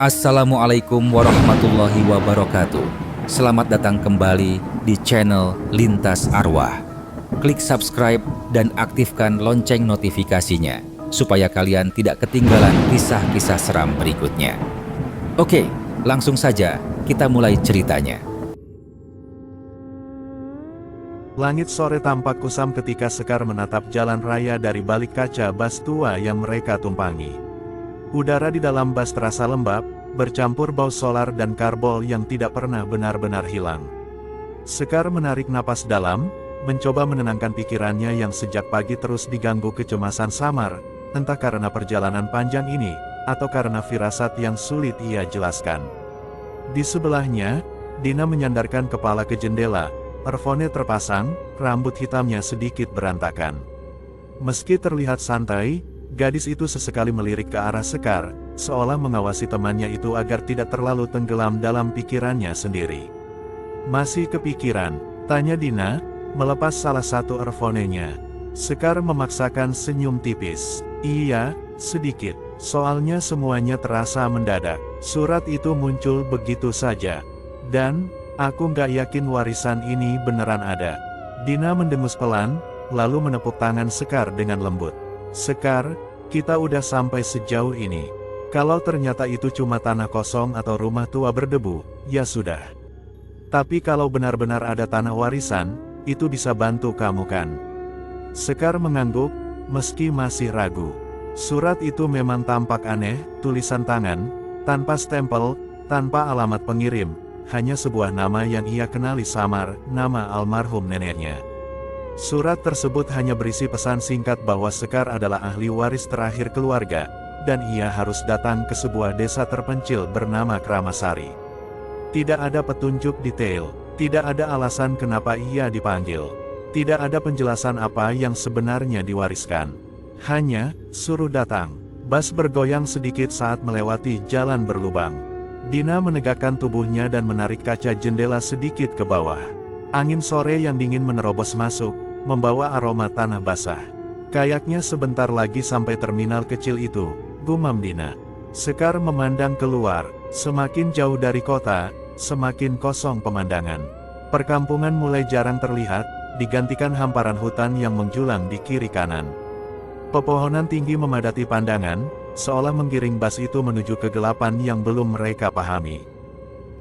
Assalamualaikum warahmatullahi wabarakatuh. Selamat datang kembali di channel Lintas Arwah. Klik subscribe dan aktifkan lonceng notifikasinya supaya kalian tidak ketinggalan kisah-kisah seram berikutnya. Oke, langsung saja kita mulai ceritanya. Langit sore tampak kusam ketika Sekar menatap jalan raya dari balik kaca bas tua yang mereka tumpangi. Udara di dalam bas terasa lembab, bercampur bau solar dan karbol yang tidak pernah benar-benar hilang. Sekar menarik napas dalam, mencoba menenangkan pikirannya yang sejak pagi terus diganggu kecemasan samar, entah karena perjalanan panjang ini, atau karena firasat yang sulit ia jelaskan. Di sebelahnya, Dina menyandarkan kepala ke jendela, earphone terpasang, rambut hitamnya sedikit berantakan. Meski terlihat santai, gadis itu sesekali melirik ke arah Sekar, seolah mengawasi temannya itu agar tidak terlalu tenggelam dalam pikirannya sendiri. "Masih kepikiran?" tanya Dina, melepas salah satu earphone-nya. Sekar memaksakan senyum tipis. "Iya, sedikit. Soalnya semuanya terasa mendadak. Surat itu muncul begitu saja. Dan, aku nggak yakin warisan ini beneran ada." Dina mendengus pelan, lalu menepuk tangan Sekar dengan lembut. "Sekar, kita udah sampai sejauh ini. Kalau ternyata itu cuma tanah kosong atau rumah tua berdebu, ya sudah. Tapi kalau benar-benar ada tanah warisan, itu bisa bantu kamu kan?" Sekar mengangguk, meski masih ragu. Surat itu memang tampak aneh, tulisan tangan, tanpa stempel, tanpa alamat pengirim, hanya sebuah nama yang ia kenali samar, nama almarhum neneknya. Surat tersebut hanya berisi pesan singkat bahwa Sekar adalah ahli waris terakhir keluarga, dan ia harus datang ke sebuah desa terpencil bernama Kramasari. Tidak ada petunjuk detail, tidak ada alasan kenapa ia dipanggil, tidak ada penjelasan apa yang sebenarnya diwariskan. Hanya, suruh datang. Bas bergoyang sedikit saat melewati jalan berlubang. Dina menegakkan tubuhnya dan menarik kaca jendela sedikit ke bawah. Angin sore yang dingin menerobos masuk, membawa aroma tanah basah. "Kayaknya sebentar lagi sampai terminal kecil itu," gumam Dina. Sekar memandang keluar, semakin jauh dari kota, semakin kosong pemandangan. Perkampungan mulai jarang terlihat, digantikan hamparan hutan yang menjulang di kiri kanan. Pepohonan tinggi memadati pandangan, seolah menggiring bas itu menuju kegelapan yang belum mereka pahami.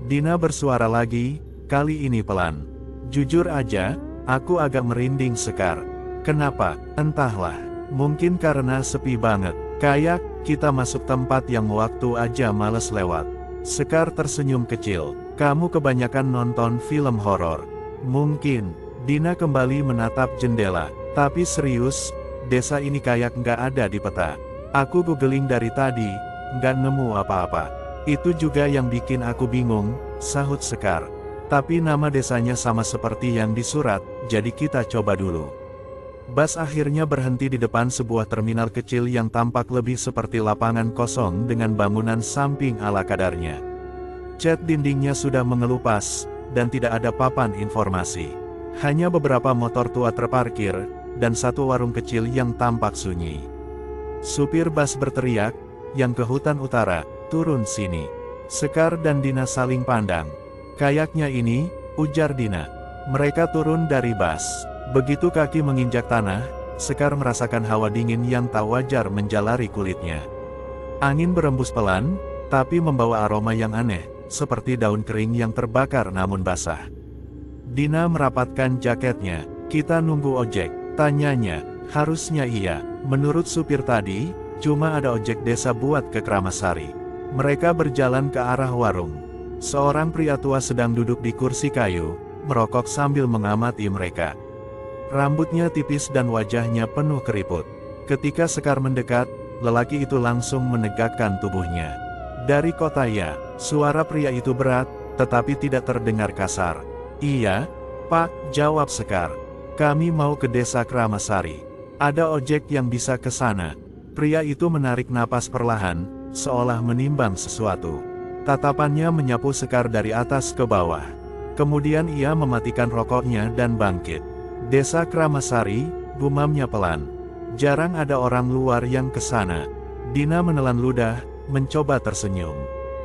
Dina bersuara lagi, kali ini pelan. "Jujur aja, aku agak merinding Sekar." "Kenapa?" "Entahlah. Mungkin karena sepi banget. Kayak, kita masuk tempat yang waktu aja males lewat." Sekar tersenyum kecil. "Kamu kebanyakan nonton film horor." "Mungkin." Dina kembali menatap jendela. "Tapi serius, desa ini kayak nggak ada di peta. Aku googling dari tadi, nggak nemu apa-apa." "Itu juga yang bikin aku bingung," sahut Sekar. "Tapi nama desanya sama seperti yang di surat, jadi kita coba dulu." Bas akhirnya berhenti di depan sebuah terminal kecil yang tampak lebih seperti lapangan kosong dengan bangunan samping ala kadarnya. Cat dindingnya sudah mengelupas, dan tidak ada papan informasi. Hanya beberapa motor tua terparkir, dan satu warung kecil yang tampak sunyi. Supir bas berteriak, "Yang ke hutan utara, turun sini." Sekar dan Dina saling pandang. "Kayaknya ini," ujar Dina. Mereka turun dari bas. Begitu kaki menginjak tanah, Sekar merasakan hawa dingin yang tak wajar menjalari kulitnya. Angin berembus pelan, tapi membawa aroma yang aneh, seperti daun kering yang terbakar namun basah. Dina merapatkan jaketnya. "Kita nunggu ojek?" tanyanya. "Harusnya iya. Menurut supir tadi, cuma ada ojek desa buat ke Kramasari." Mereka berjalan ke arah warung. Seorang pria tua sedang duduk di kursi kayu, merokok sambil mengamati mereka. Rambutnya tipis dan wajahnya penuh keriput. Ketika Sekar mendekat, lelaki itu langsung menegakkan tubuhnya. "Dari kota ya?" Suara pria itu berat, tetapi tidak terdengar kasar. "Iya, Pak," jawab Sekar. "Kami mau ke desa Kramasari. Ada ojek yang bisa ke sana." Pria itu menarik napas perlahan, seolah menimbang sesuatu. Tatapannya menyapu Sekar dari atas ke bawah. Kemudian ia mematikan rokoknya dan bangkit. "Desa Kramasari," gumamnya pelan. "Jarang ada orang luar yang ke sana." Dina menelan ludah, mencoba tersenyum.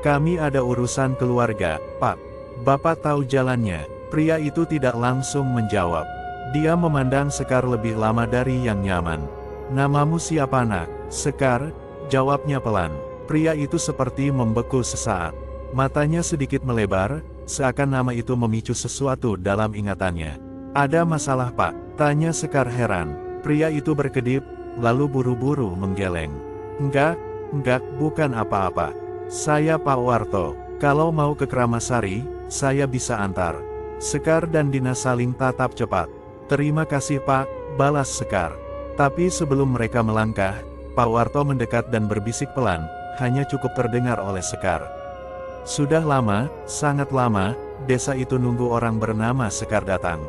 Kami ada urusan keluarga, Pak. Bapak tahu jalannya. Pria itu tidak langsung menjawab. Dia memandang Sekar lebih lama dari yang nyaman. Namamu siapa nak? Sekar, jawabnya pelan. Pria itu seperti membeku sesaat. Matanya sedikit melebar, seakan nama itu memicu sesuatu dalam ingatannya. Ada masalah Pak? Tanya Sekar heran. Pria itu berkedip, lalu buru-buru menggeleng. Enggak, bukan apa-apa. Saya Pak Warto. Kalau mau ke Kramasari, saya bisa antar. Sekar dan Dina saling tatap cepat. Terima kasih Pak, balas Sekar. Tapi sebelum mereka melangkah, Pak Warto mendekat dan berbisik pelan, hanya cukup terdengar oleh Sekar. Sudah lama, sangat lama, desa itu nunggu orang bernama Sekar datang.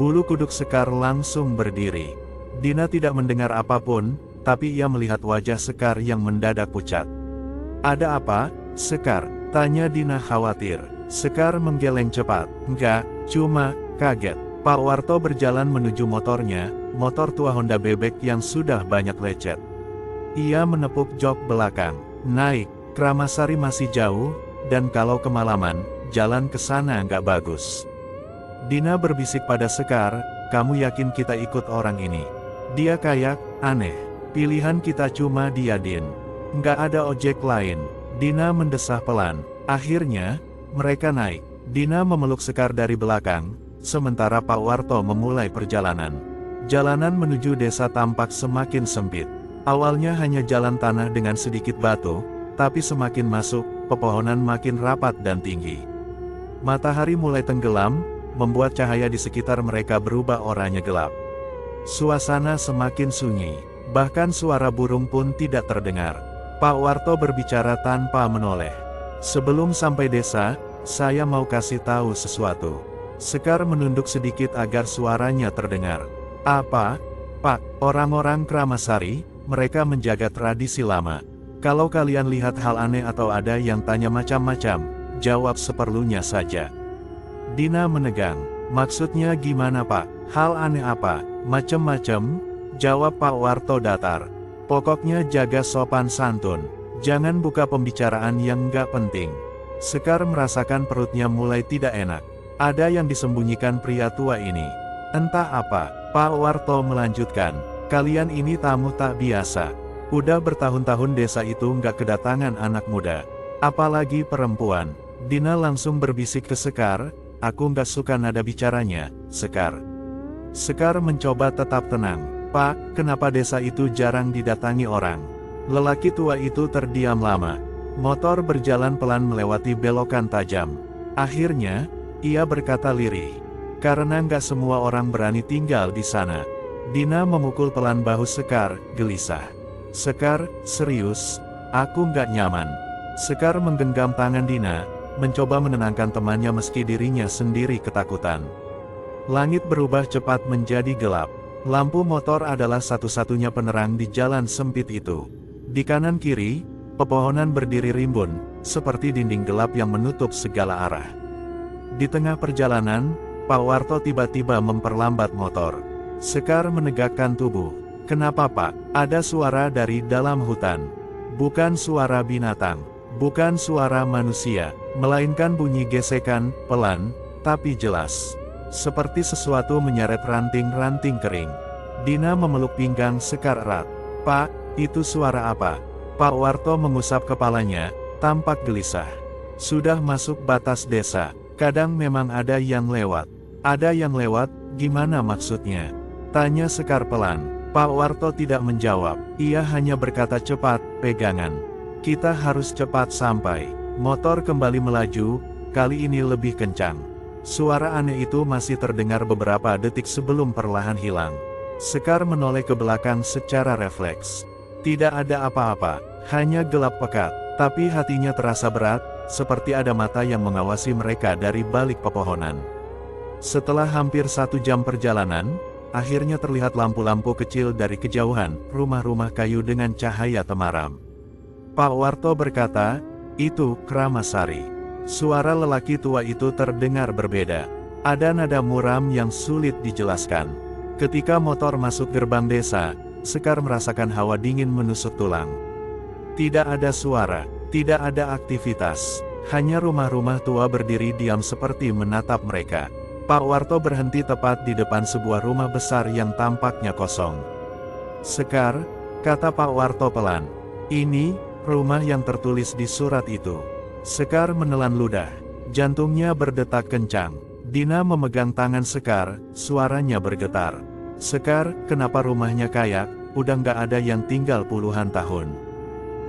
Bulu kuduk Sekar langsung berdiri. Dina tidak mendengar apapun, tapi ia melihat wajah Sekar yang mendadak pucat. Ada apa, Sekar? Tanya Dina khawatir. Sekar menggeleng cepat. Enggak, cuma kaget. Pak Warto berjalan menuju motornya, motor tua Honda bebek yang sudah banyak lecet. Ia menepuk jok belakang. Naik, Kramasari masih jauh, dan kalau kemalaman, jalan ke sana nggak bagus. Dina berbisik pada Sekar, kamu yakin kita ikut orang ini? Dia kayak, aneh. Pilihan kita cuma dia Din. Nggak ada ojek lain. Dina mendesah pelan. Akhirnya, mereka naik. Dina memeluk Sekar dari belakang, sementara Pak Warto memulai perjalanan. Jalanan menuju desa tampak semakin sempit. Awalnya hanya jalan tanah dengan sedikit batu, tapi semakin masuk, pepohonan makin rapat dan tinggi. Matahari mulai tenggelam, membuat cahaya di sekitar mereka berubah oranye gelap. Suasana semakin sunyi, bahkan suara burung pun tidak terdengar. Pak Warto berbicara tanpa menoleh. Sebelum sampai desa, saya mau kasih tahu sesuatu. Sekar menunduk sedikit agar suaranya terdengar. Apa? Pak, orang-orang Kramasari, mereka menjaga tradisi lama. Kalau kalian lihat hal aneh atau ada yang tanya macam-macam, jawab seperlunya saja. Dina menegang. Maksudnya gimana Pak? Hal aneh apa? Macem-macem? Jawab Pak Warto datar. Pokoknya jaga sopan santun. Jangan buka pembicaraan yang nggak penting. Sekar merasakan perutnya mulai tidak enak. Ada yang disembunyikan pria tua ini. Entah apa, Pak Warto melanjutkan. Kalian ini tamu tak biasa. Udah bertahun-tahun desa itu nggak kedatangan anak muda. Apalagi perempuan. Dina langsung berbisik ke Sekar, aku nggak suka nada bicaranya, Sekar. Sekar mencoba tetap tenang. Pak, kenapa desa itu jarang didatangi orang? Lelaki tua itu terdiam lama. Motor berjalan pelan melewati belokan tajam. Akhirnya, ia berkata lirih. Karena nggak semua orang berani tinggal di sana. Dina memukul pelan bahu Sekar, gelisah. Sekar, serius, aku nggak nyaman. Sekar menggenggam tangan Dina, mencoba menenangkan temannya meski dirinya sendiri ketakutan. Langit berubah cepat menjadi gelap. Lampu motor adalah satu-satunya penerang di jalan sempit itu. Di kanan kiri, pepohonan berdiri rimbun, seperti dinding gelap yang menutup segala arah. Di tengah perjalanan, Pak Warto tiba-tiba memperlambat motor. Sekar menegakkan tubuh. Kenapa Pak? Ada suara dari dalam hutan. Bukan suara binatang, bukan suara manusia, melainkan bunyi gesekan, pelan, tapi jelas. Seperti sesuatu menyeret ranting-ranting kering. Dina memeluk pinggang Sekar erat. Pak, itu suara apa? Pak Warto mengusap kepalanya, tampak gelisah. Sudah masuk batas desa, kadang memang ada yang lewat. Ada yang lewat, gimana maksudnya? Tanya Sekar pelan. Pak Warto tidak menjawab, ia hanya berkata cepat, pegangan. Kita harus cepat sampai. Motor kembali melaju, kali ini lebih kencang. Suara aneh itu masih terdengar beberapa detik sebelum perlahan hilang. Sekar menoleh ke belakang secara refleks. Tidak ada apa-apa, hanya gelap pekat, tapi hatinya terasa berat, seperti ada mata yang mengawasi mereka dari balik pepohonan. Setelah hampir 1 jam perjalanan, akhirnya terlihat lampu-lampu kecil dari kejauhan, rumah-rumah kayu dengan cahaya temaram. Pak Warto berkata, itu Kramasari. Suara lelaki tua itu terdengar berbeda. Ada nada muram yang sulit dijelaskan. Ketika motor masuk gerbang desa, Sekar merasakan hawa dingin menusuk tulang. Tidak ada suara, Tidak ada aktivitas. Hanya rumah-rumah tua berdiri diam seperti menatap mereka. Pak Warto berhenti tepat di depan sebuah rumah besar yang tampaknya kosong. "Sekar," kata Pak Warto pelan. "Ini rumah yang tertulis di surat itu." Sekar menelan ludah. Jantungnya berdetak kencang. Dina memegang tangan Sekar, suaranya bergetar. "Sekar, kenapa rumahnya kayak, udah nggak ada yang tinggal puluhan tahun?"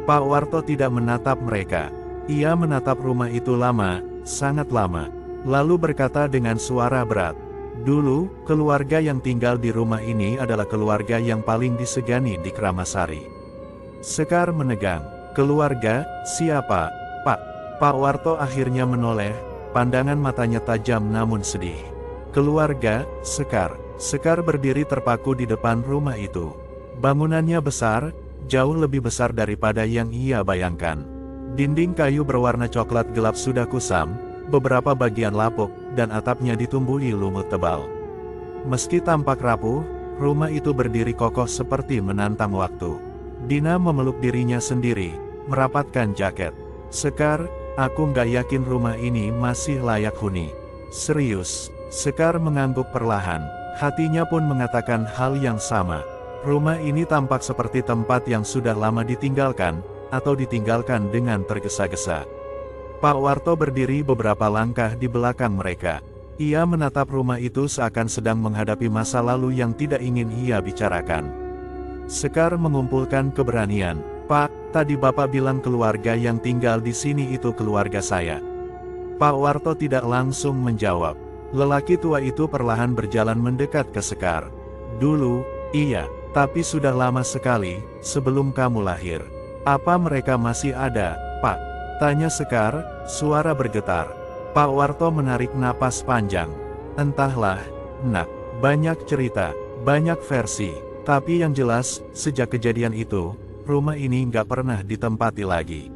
Pak Warto tidak menatap mereka. Ia menatap rumah itu lama, sangat lama. Lalu berkata dengan suara berat, "Dulu, keluarga yang tinggal di rumah ini adalah keluarga yang paling disegani di Kramasari." Sekar menegang. "Keluarga, siapa, Pak?" Pak Warto akhirnya menoleh, pandangan matanya tajam namun sedih. "Keluarga, Sekar." Sekar berdiri terpaku di depan rumah itu. Bangunannya besar, jauh lebih besar daripada yang ia bayangkan. Dinding kayu berwarna coklat gelap sudah kusam, beberapa bagian lapuk, dan atapnya ditumbuhi lumut tebal. Meski tampak rapuh, rumah itu berdiri kokoh seperti menantang waktu. Dina memeluk dirinya sendiri, merapatkan jaket. "Sekar, aku nggak yakin rumah ini masih layak huni." "Serius?" Sekar mengangguk perlahan. Hatinya pun mengatakan hal yang sama. Rumah ini tampak seperti tempat yang sudah lama ditinggalkan, atau ditinggalkan dengan tergesa-gesa. Pak Warto berdiri beberapa langkah di belakang mereka. Ia menatap rumah itu seakan sedang menghadapi masa lalu yang tidak ingin ia bicarakan. Sekar mengumpulkan keberanian. "Pak, tadi Bapak bilang keluarga yang tinggal di sini itu keluarga saya." Pak Warto tidak langsung menjawab. Lelaki tua itu perlahan berjalan mendekat ke Sekar. "Dulu, iya, tapi sudah lama sekali, sebelum kamu lahir." "Apa mereka masih ada, Pak?" tanya Sekar, suara bergetar. Pak Warto menarik napas panjang. "Entahlah, Nak, banyak cerita, banyak versi. Tapi yang jelas, sejak kejadian itu, rumah ini nggak pernah ditempati lagi."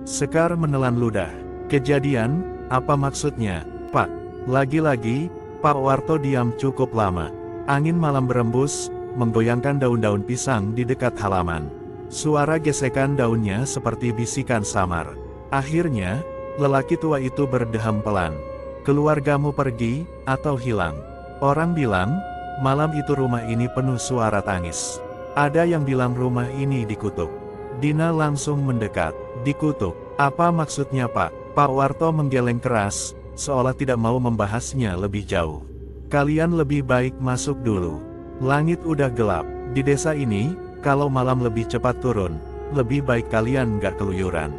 Sekar menelan ludah. "Kejadian, apa maksudnya, Pak?" Lagi-lagi, Pak Warto diam cukup lama. Angin malam berembus, menggoyangkan daun-daun pisang di dekat halaman. Suara gesekan daunnya seperti bisikan samar. Akhirnya, lelaki tua itu berdeham pelan. "Keluargamu pergi, atau hilang." Orang bilang, malam itu rumah ini penuh suara tangis. Ada yang bilang rumah ini dikutuk. Dina langsung mendekat. "Dikutuk? Apa maksudnya, Pak?" Pak Warto menggeleng keras, seolah tidak mau membahasnya lebih jauh. "Kalian lebih baik masuk dulu. Langit udah gelap. Di desa ini, kalau malam lebih cepat turun, lebih baik kalian nggak keluyuran."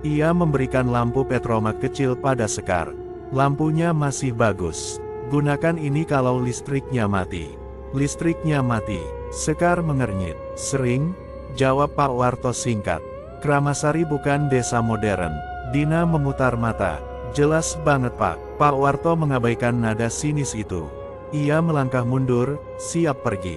Ia memberikan lampu petromak kecil pada Sekar. "Lampunya masih bagus. Gunakan ini kalau listriknya mati." "Listriknya mati?" Sekar mengernyit. "Sering," jawab Pak Warto singkat. "Kramasari bukan desa modern." Dina memutar mata. "Jelas banget, Pak." Pak Warto mengabaikan nada sinis itu. Ia melangkah mundur, siap pergi.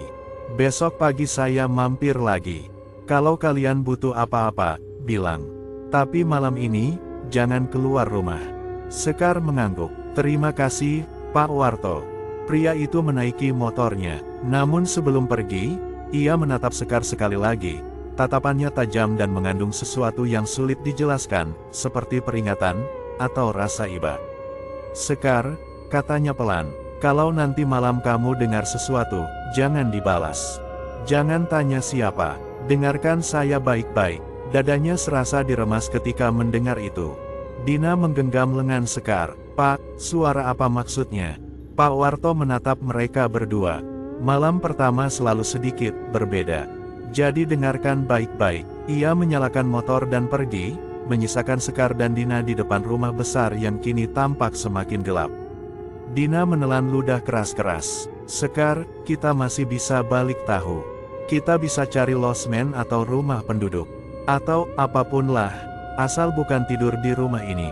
"Besok pagi saya mampir lagi. Kalau kalian butuh apa-apa, bilang. Tapi malam ini, jangan keluar rumah." Sekar mengangguk. "Terima kasih, Pak Warto." Pria itu menaiki motornya. Namun sebelum pergi, ia menatap Sekar sekali lagi. Tatapannya tajam dan mengandung sesuatu yang sulit dijelaskan, seperti peringatan, atau rasa iba. "Sekar," katanya pelan, "kalau nanti malam kamu dengar sesuatu, jangan dibalas. Jangan tanya siapa. Dengarkan saya baik-baik." Dadanya serasa diremas ketika mendengar itu. Dina menggenggam lengan Sekar. "Pak, suara apa maksudnya?" Pak Warto menatap mereka berdua. "Malam pertama selalu sedikit berbeda. Jadi dengarkan baik-baik." Ia menyalakan motor dan pergi, menyisakan Sekar dan Dina di depan rumah besar yang kini tampak semakin gelap. Dina menelan ludah keras-keras. "Sekar, kita masih bisa balik tahu. Kita bisa cari losmen atau rumah penduduk. Atau apapun lah, asal bukan tidur di rumah ini."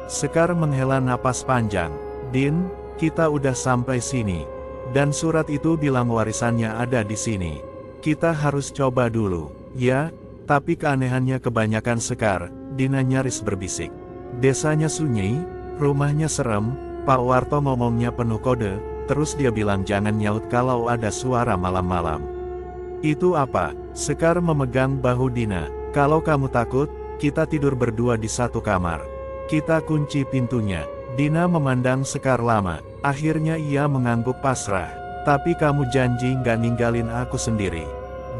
Sekar menghela napas panjang. "Din, kita udah sampai sini. Dan surat itu bilang warisannya ada di sini. Kita harus coba dulu." "Ya, tapi keanehannya kebanyakan Sekar," Dina nyaris berbisik. "Desanya sunyi, rumahnya serem." Pak Warto ngomongnya penuh kode, terus dia bilang jangan nyaut kalau ada suara malam-malam. "Itu apa?" Sekar memegang bahu Dina. "Kalau kamu takut, kita tidur berdua di satu kamar. Kita kunci pintunya. Dina memandang Sekar lama, akhirnya ia mengangguk pasrah. Tapi kamu janji nggak ninggalin aku sendiri.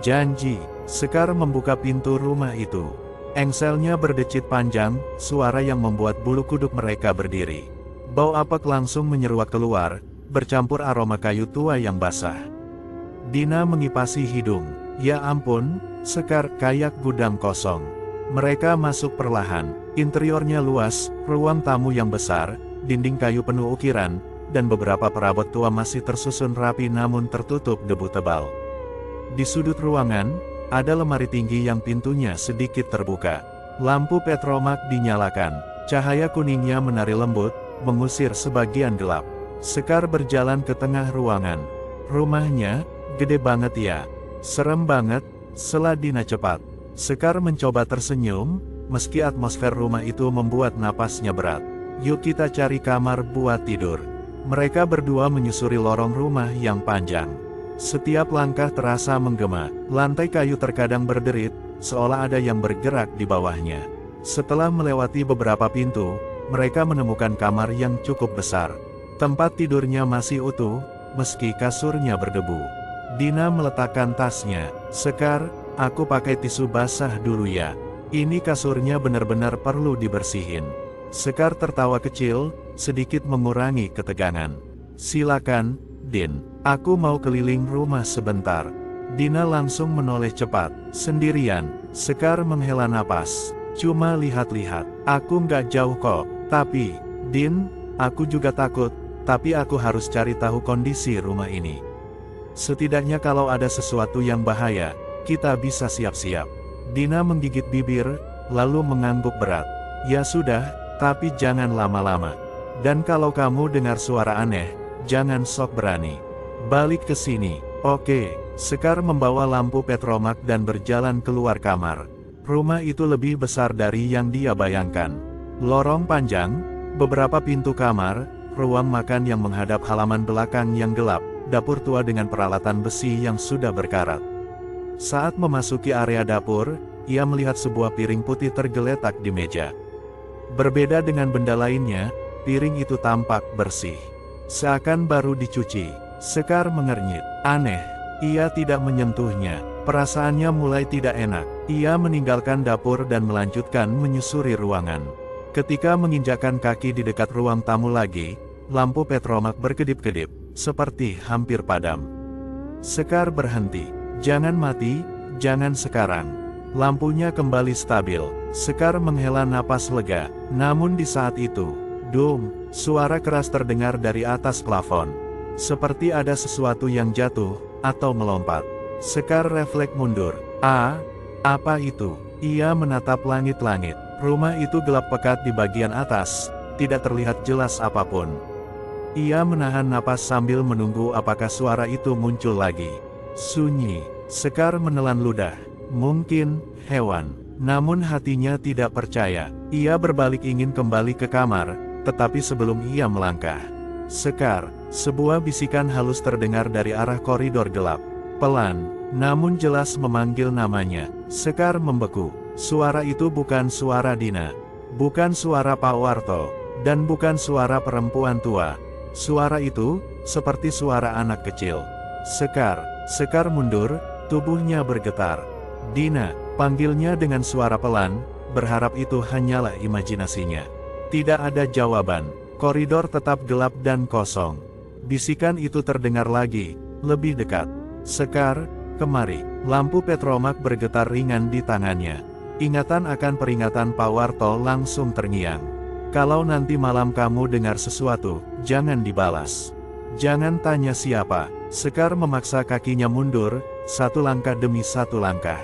Janji. Sekar membuka pintu rumah itu. Engselnya berdecit panjang, suara yang membuat bulu kuduk mereka berdiri. Bau apek langsung menyeruak keluar, bercampur aroma kayu tua yang basah. Dina mengipasi hidung. Ya ampun, Sekar kayak gudang kosong. Mereka masuk perlahan. Interiornya luas, ruang tamu yang besar, dinding kayu penuh ukiran, dan beberapa perabot tua masih tersusun rapi namun tertutup debu tebal. Di sudut ruangan, ada lemari tinggi yang pintunya sedikit terbuka. Lampu petromak dinyalakan. Cahaya kuningnya menari lembut, mengusir sebagian gelap. Sekar berjalan ke tengah ruangan. Rumahnya, gede banget ya. Serem banget, sela Dina cepat. Sekar mencoba tersenyum, meski atmosfer rumah itu membuat napasnya berat. Yuk kita cari kamar buat tidur. Mereka berdua menyusuri lorong rumah yang panjang. Setiap langkah terasa menggema, lantai kayu terkadang berderit, seolah ada yang bergerak di bawahnya. Setelah melewati beberapa pintu, mereka menemukan kamar yang cukup besar. Tempat tidurnya masih utuh, meski kasurnya berdebu. Dina meletakkan tasnya. Sekar, aku pakai tisu basah dulu ya. Ini kasurnya benar-benar perlu dibersihin. Sekar tertawa kecil, sedikit mengurangi ketegangan. Silakan, Din. Aku mau keliling rumah sebentar. Dina langsung menoleh cepat. Sendirian. Sekar menghela napas. Cuma lihat-lihat. Aku nggak jauh kok. Tapi, Din, aku juga takut. Tapi aku harus cari tahu kondisi rumah ini. Setidaknya kalau ada sesuatu yang bahaya, kita bisa siap-siap. Dina menggigit bibir, lalu mengangguk berat. Ya sudah, tapi jangan lama-lama. Dan kalau kamu dengar suara aneh, jangan sok berani. Balik ke sini. Oke. Sekar membawa lampu petromak dan berjalan keluar kamar. Rumah itu lebih besar dari yang dia bayangkan. Lorong panjang, beberapa pintu kamar, ruang makan yang menghadap halaman belakang yang gelap, dapur tua dengan peralatan besi yang sudah berkarat. Saat memasuki area dapur, ia melihat sebuah piring putih tergeletak di meja. Berbeda dengan benda lainnya, piring itu tampak bersih. Seakan baru dicuci. Sekar mengernyit. Aneh. Ia tidak menyentuhnya. Perasaannya mulai tidak enak. Ia meninggalkan dapur dan melanjutkan menyusuri ruangan. Ketika menginjakkan kaki di dekat ruang tamu lagi, lampu petromak berkedip-kedip, seperti hampir padam. Sekar berhenti. Jangan mati, jangan sekarang. Lampunya kembali stabil. Sekar menghela napas lega. Namun di saat itu, dum, suara keras terdengar dari atas plafon. Seperti ada sesuatu yang jatuh, atau melompat. Sekar refleks mundur. Apa itu? Ia menatap langit-langit. Rumah itu gelap pekat di bagian atas, tidak terlihat jelas apapun. Ia menahan napas sambil menunggu apakah suara itu muncul lagi. Sunyi. Sekar menelan ludah. Mungkin, hewan. Namun hatinya tidak percaya. Ia berbalik ingin kembali ke kamar, tetapi sebelum ia melangkah. Sekar, sebuah bisikan halus terdengar dari arah koridor gelap. Pelan, namun jelas memanggil namanya. Sekar membeku. Suara itu bukan suara Dina. Bukan suara Pak Warto. Dan bukan suara perempuan tua. Suara itu, seperti suara anak kecil. Sekar mundur, tubuhnya bergetar. Dina, panggilnya dengan suara pelan, berharap itu hanyalah imajinasinya. Tidak ada jawaban. Koridor tetap gelap dan kosong. Bisikan itu terdengar lagi, lebih dekat. Sekar, kemari. Lampu petromak bergetar ringan di tangannya. Ingatan akan peringatan Pak Warto langsung terngiang. Kalau nanti malam kamu dengar sesuatu, jangan dibalas. Jangan tanya siapa. Sekar memaksa kakinya mundur, satu langkah demi satu langkah.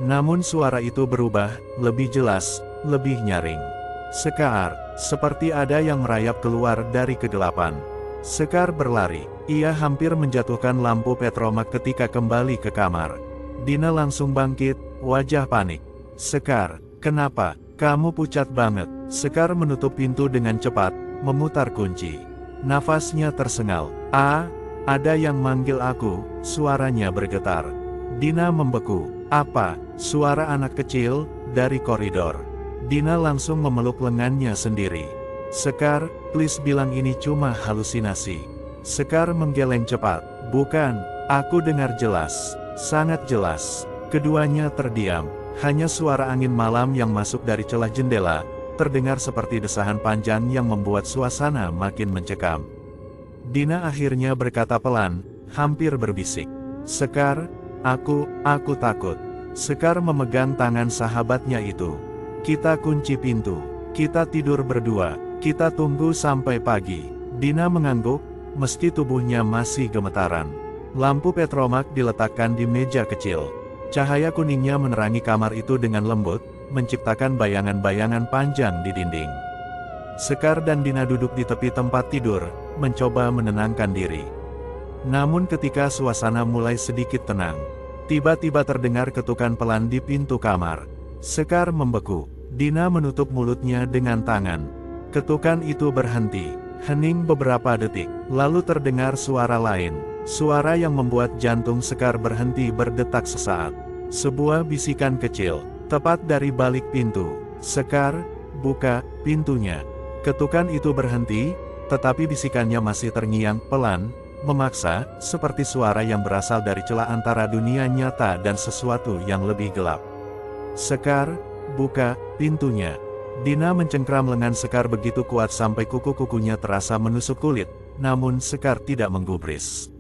Namun suara itu berubah, lebih jelas, lebih nyaring. Sekar, seperti ada yang merayap keluar dari kegelapan. Sekar berlari. Ia hampir menjatuhkan lampu petromak ketika kembali ke kamar. Dina langsung bangkit, wajah panik. Sekar, kenapa? Kamu pucat banget. Sekar menutup pintu dengan cepat, memutar kunci. Nafasnya tersengal. Ada yang manggil aku, suaranya bergetar. Dina membeku. Apa? Suara anak kecil, dari koridor. Dina langsung memeluk lengannya sendiri. Sekar, please bilang ini cuma halusinasi. Sekar menggeleng cepat. Bukan, aku dengar jelas. Sangat jelas. Keduanya terdiam. Hanya suara angin malam yang masuk dari celah jendela, terdengar seperti desahan panjang yang membuat suasana makin mencekam. Dina akhirnya berkata pelan, hampir berbisik. Sekar, aku takut. Sekar memegang tangan sahabatnya itu. Kita kunci pintu. Kita tidur berdua. Kita tunggu sampai pagi. Dina mengangguk, meski tubuhnya masih gemetaran. Lampu petromak diletakkan di meja kecil. Cahaya kuningnya menerangi kamar itu dengan lembut, menciptakan bayangan-bayangan panjang di dinding. Sekar dan Dina duduk di tepi tempat tidur, mencoba menenangkan diri. Namun ketika suasana mulai sedikit tenang, tiba-tiba terdengar ketukan pelan di pintu kamar. Sekar membeku. Dina menutup mulutnya dengan tangan. Ketukan itu berhenti, hening beberapa detik, lalu terdengar suara lain. Suara yang membuat jantung Sekar berhenti berdetak sesaat. Sebuah bisikan kecil, tepat dari balik pintu. Sekar, buka pintunya. Ketukan itu berhenti, tetapi bisikannya masih terngiang pelan, memaksa, seperti suara yang berasal dari celah antara dunia nyata dan sesuatu yang lebih gelap. Sekar, buka pintunya. Dina mencengkram lengan Sekar begitu kuat sampai kuku-kukunya terasa menusuk kulit, namun Sekar tidak menggubris.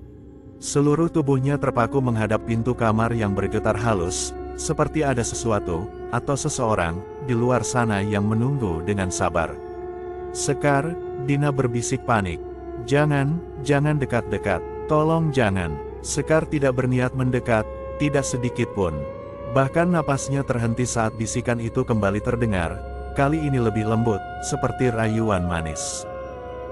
Seluruh tubuhnya terpaku menghadap pintu kamar yang bergetar halus, seperti ada sesuatu, atau seseorang, di luar sana yang menunggu dengan sabar. Sekar, Dina berbisik panik. Jangan dekat-dekat, tolong jangan. Sekar tidak berniat mendekat, tidak sedikit pun. Bahkan napasnya terhenti saat bisikan itu kembali terdengar, kali ini lebih lembut, seperti rayuan manis.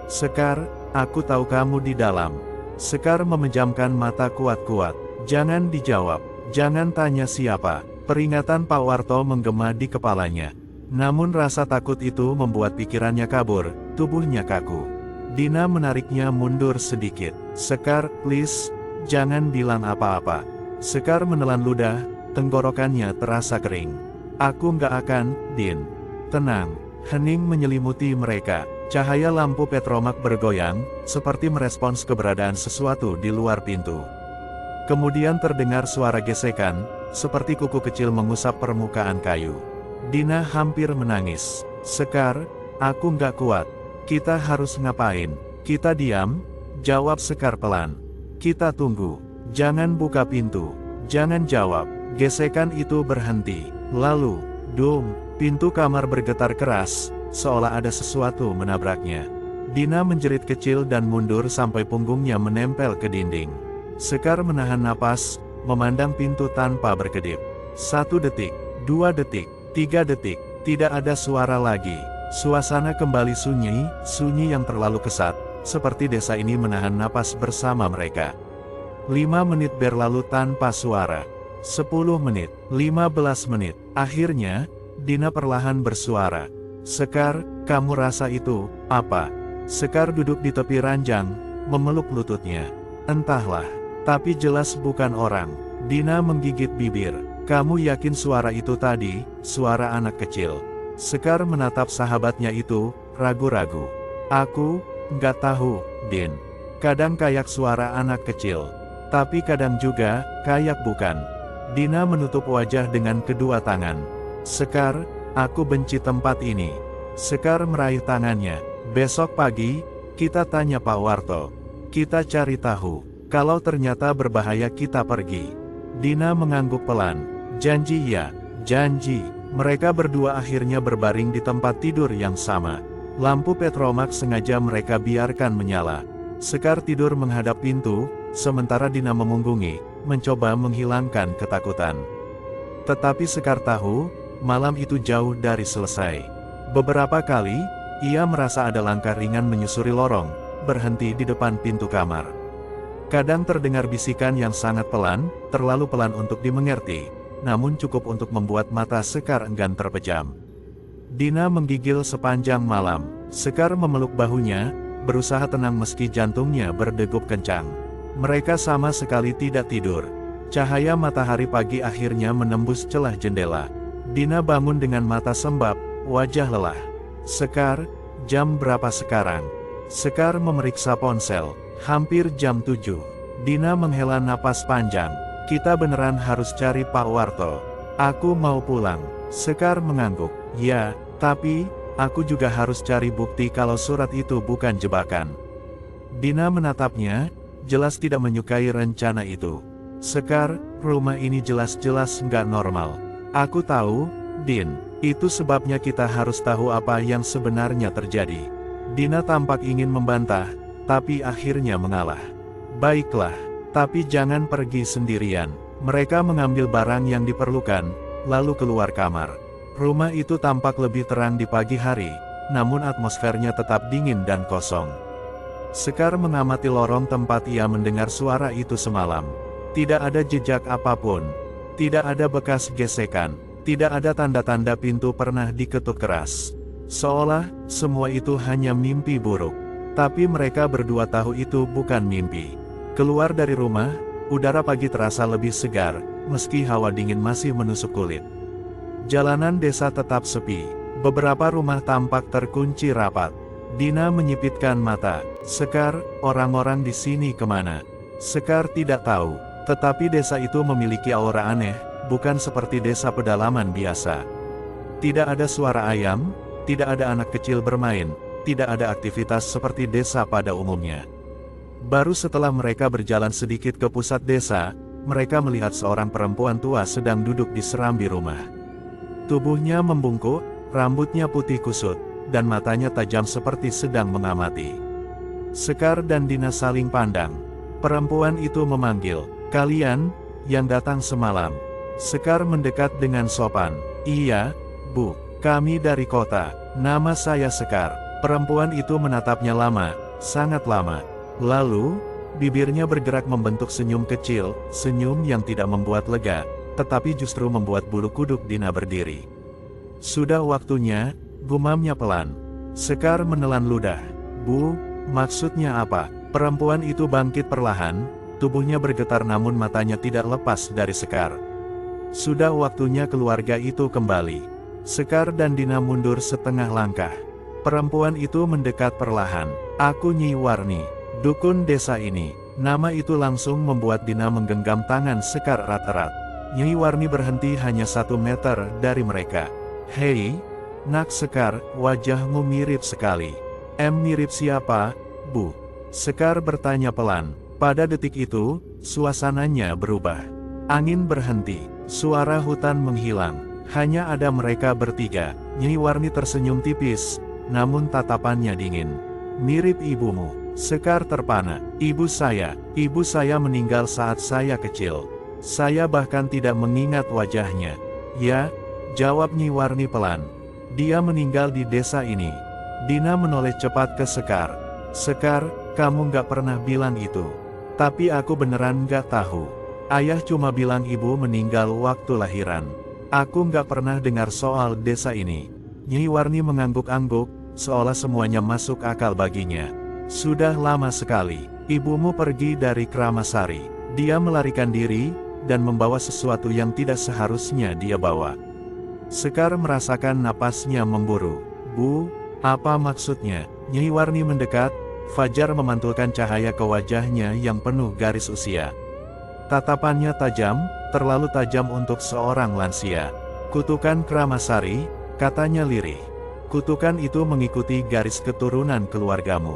Sekar, aku tahu kamu di dalam. Sekar memejamkan mata kuat-kuat. Jangan dijawab, jangan tanya siapa. Peringatan Pak Warto menggema di kepalanya. Namun rasa takut itu membuat pikirannya kabur, tubuhnya kaku. Dina menariknya mundur sedikit. Sekar, please, jangan bilang apa-apa. Sekar menelan ludah, tenggorokannya terasa kering. Aku nggak akan, Din. Tenang. Hening menyelimuti mereka. Cahaya lampu petromak bergoyang, seperti merespons keberadaan sesuatu di luar pintu. Kemudian terdengar suara gesekan, seperti kuku kecil mengusap permukaan kayu. Dina hampir menangis. Sekar, aku nggak kuat. Kita harus ngapain? Kita diam? Jawab Sekar pelan. Kita tunggu. Jangan buka pintu. Jangan jawab. Gesekan itu berhenti. Lalu, dum, pintu kamar bergetar keras, seolah ada sesuatu menabraknya. Dina menjerit kecil dan mundur sampai punggungnya menempel ke dinding. Sekar menahan napas, memandang pintu tanpa berkedip. 1 detik, 2 detik, 3 detik, tidak ada suara lagi. Suasana kembali sunyi, sunyi yang terlalu kesat, seperti desa ini menahan napas bersama mereka. 5 menit berlalu tanpa suara. 10 menit, 15 menit, akhirnya, Dina perlahan bersuara. Sekar, kamu rasa itu, apa? Sekar duduk di tepi ranjang, memeluk lututnya. Entahlah, tapi jelas bukan orang. Dina menggigit bibir. Kamu yakin suara itu tadi, suara anak kecil? Sekar menatap sahabatnya itu, ragu-ragu. Aku, nggak tahu, Din. Kadang kayak suara anak kecil. Tapi kadang juga, kayak bukan. Dina menutup wajah dengan kedua tangan. Sekar, aku benci tempat ini. Sekar meraih tangannya. Besok pagi, kita tanya Pak Warto. Kita cari tahu. Kalau ternyata berbahaya kita pergi. Dina mengangguk pelan. Janji ya, janji. Mereka berdua akhirnya berbaring di tempat tidur yang sama. Lampu petromak sengaja mereka biarkan menyala. Sekar tidur menghadap pintu, sementara Dina memunggungi, mencoba menghilangkan ketakutan. Tetapi Sekar tahu, malam itu jauh dari selesai. Beberapa kali, ia merasa ada langkah ringan menyusuri lorong, berhenti di depan pintu kamar. Kadang terdengar bisikan yang sangat pelan, terlalu pelan untuk dimengerti, namun cukup untuk membuat mata Sekar enggan terpejam. Dina menggigil sepanjang malam. Sekar memeluk bahunya, berusaha tenang meski jantungnya berdegup kencang. Mereka sama sekali tidak tidur. Cahaya matahari pagi akhirnya menembus celah jendela. Dina bangun dengan mata sembab, wajah lelah. Sekar, jam berapa sekarang? Sekar memeriksa ponsel. Hampir jam 7. Dina menghela napas panjang. Kita beneran harus cari Pak Warto. Aku mau pulang. Sekar mengangguk. Ya, tapi, aku juga harus cari bukti kalau surat itu bukan jebakan. Dina menatapnya, jelas tidak menyukai rencana itu. Sekar, rumah ini jelas-jelas nggak normal. Aku tahu, Din, itu sebabnya kita harus tahu apa yang sebenarnya terjadi. Dina tampak ingin membantah, tapi akhirnya mengalah. Baiklah. Tapi jangan pergi sendirian. Mereka mengambil barang yang diperlukan, lalu keluar kamar. Rumah itu tampak lebih terang di pagi hari, namun atmosfernya tetap dingin dan kosong. Sekar mengamati lorong tempat ia mendengar suara itu semalam. Tidak ada jejak apapun. Tidak ada bekas gesekan. Tidak ada tanda-tanda pintu pernah diketuk keras. Seolah, semua itu hanya mimpi buruk. Tapi mereka berdua tahu itu bukan mimpi. Keluar dari rumah, udara pagi terasa lebih segar, meski hawa dingin masih menusuk kulit. Jalanan desa tetap sepi, beberapa rumah tampak terkunci rapat. Dina menyipitkan mata. Sekar, orang-orang di sini kemana? Sekar tidak tahu, tetapi desa itu memiliki aura aneh, bukan seperti desa pedalaman biasa. Tidak ada suara ayam, tidak ada anak kecil bermain, tidak ada aktivitas seperti desa pada umumnya. Baru setelah mereka berjalan sedikit ke pusat desa, mereka melihat seorang perempuan tua sedang duduk di serambi rumah. Tubuhnya membungkuk, rambutnya putih kusut, dan matanya tajam seperti sedang mengamati. Sekar dan Dina saling pandang. Perempuan itu memanggil, "Kalian, yang datang semalam." Sekar mendekat dengan sopan. "Iya, Bu, kami dari kota. Nama saya Sekar." Perempuan itu menatapnya lama, sangat lama. Lalu, bibirnya bergerak membentuk senyum kecil, senyum yang tidak membuat lega, tetapi justru membuat bulu kuduk Dina berdiri. "Sudah waktunya," gumamnya pelan. Sekar menelan ludah. "Bu, maksudnya apa?" Perempuan itu bangkit perlahan, tubuhnya bergetar namun matanya tidak lepas dari Sekar. "Sudah waktunya keluarga itu kembali." Sekar dan Dina mundur setengah langkah. Perempuan itu mendekat perlahan. "Aku Nyi Warni, dukun desa ini." Nama itu langsung membuat Dina menggenggam tangan Sekar erat-erat. Nyi Warni berhenti hanya 1 meter dari mereka. "Hei, Nak Sekar, wajahmu mirip sekali." Mirip siapa, Bu?" Sekar bertanya pelan. Pada detik itu, suasananya berubah. Angin berhenti, suara hutan menghilang. Hanya ada mereka bertiga. Nyi Warni tersenyum tipis, namun tatapannya dingin. "Mirip ibumu." Sekar terpana. Ibu saya meninggal saat saya kecil. Saya bahkan tidak mengingat wajahnya." "Ya," jawab Nyi Warni pelan. "Dia meninggal di desa ini." Dina menoleh cepat ke Sekar. "Sekar, kamu nggak pernah bilang itu. Tapi aku beneran nggak tahu. Ayah cuma bilang ibu meninggal waktu lahiran. Aku nggak pernah dengar soal desa ini." Nyi Warni mengangguk-angguk, seolah semuanya masuk akal baginya. "Sudah lama sekali. Ibumu pergi dari Kramasari. Dia melarikan diri, dan membawa sesuatu yang tidak seharusnya dia bawa." Sekar merasakan napasnya memburu. "Bu, apa maksudnya?" Nyi Warni mendekat, fajar memantulkan cahaya ke wajahnya yang penuh garis usia. Tatapannya tajam, terlalu tajam untuk seorang lansia. "Kutukan Kramasari," katanya lirih. "Kutukan itu mengikuti garis keturunan keluargamu."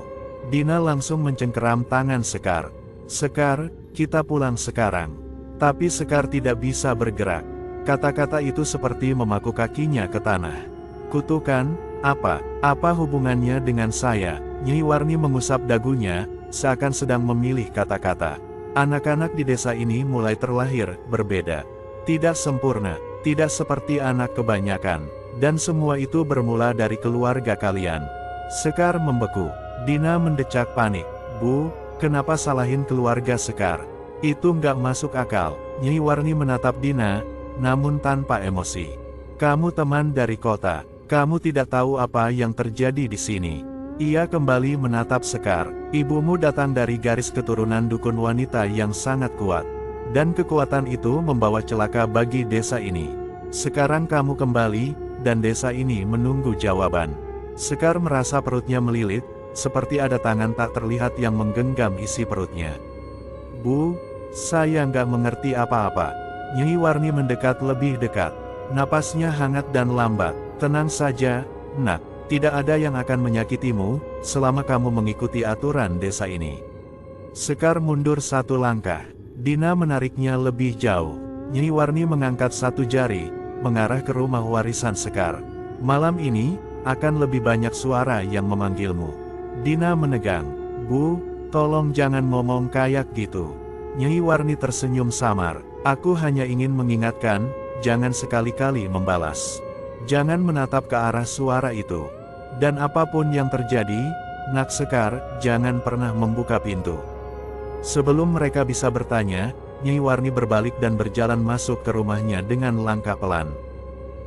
Dina langsung mencengkeram tangan Sekar. "Sekar, kita pulang sekarang." Tapi Sekar tidak bisa bergerak. Kata-kata itu seperti memaku kakinya ke tanah. "Kutukan, apa hubungannya dengan saya?" Nyi Warni mengusap dagunya, seakan sedang memilih kata-kata. "Anak-anak di desa ini mulai terlahir, berbeda. Tidak sempurna, tidak seperti anak kebanyakan. Dan semua itu bermula dari keluarga kalian." Sekar membeku. Dina mendecak panik. "Bu, kenapa salahin keluarga Sekar? Itu nggak masuk akal." Nyi Warni menatap Dina, namun tanpa emosi. "Kamu teman dari kota. Kamu tidak tahu apa yang terjadi di sini." Ia kembali menatap Sekar. "Ibumu datang dari garis keturunan dukun wanita yang sangat kuat. Dan kekuatan itu membawa celaka bagi desa ini. Sekarang kamu kembali, dan desa ini menunggu jawaban. Sekar merasa perutnya melilit, seperti ada tangan tak terlihat yang menggenggam isi perutnya. Bu, saya nggak mengerti apa-apa. Nyi Warni mendekat lebih dekat. Napasnya hangat dan lambat. Tenang saja, nak. Tidak ada yang akan menyakitimu, selama kamu mengikuti aturan desa ini. Sekar mundur satu langkah. Dina menariknya lebih jauh. Nyi Warni mengangkat satu jari, mengarah ke rumah warisan Sekar. Malam ini, akan lebih banyak suara yang memanggilmu. Dina menegang. Bu, tolong jangan ngomong kayak gitu. Nyi Warni tersenyum samar. Aku hanya ingin mengingatkan, jangan sekali-kali membalas. Jangan menatap ke arah suara itu. Dan apapun yang terjadi, nak Sekar, jangan pernah membuka pintu. Sebelum mereka bisa bertanya, Nyi Warni berbalik dan berjalan masuk ke rumahnya dengan langkah pelan.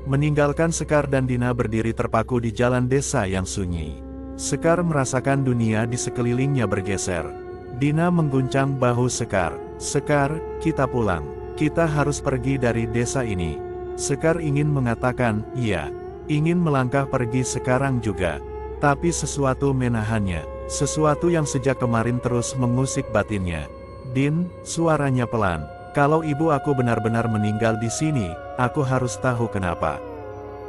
Meninggalkan Sekar dan Dina berdiri terpaku di jalan desa yang sunyi. Sekar merasakan dunia di sekelilingnya bergeser. Dina mengguncang bahu Sekar. Sekar, kita pulang. Kita harus pergi dari desa ini. Sekar ingin mengatakan, iya. Ingin melangkah pergi sekarang juga. Tapi sesuatu menahannya. Sesuatu yang sejak kemarin terus mengusik batinnya. Din, suaranya pelan. Kalau ibu aku benar-benar meninggal di sini, aku harus tahu kenapa.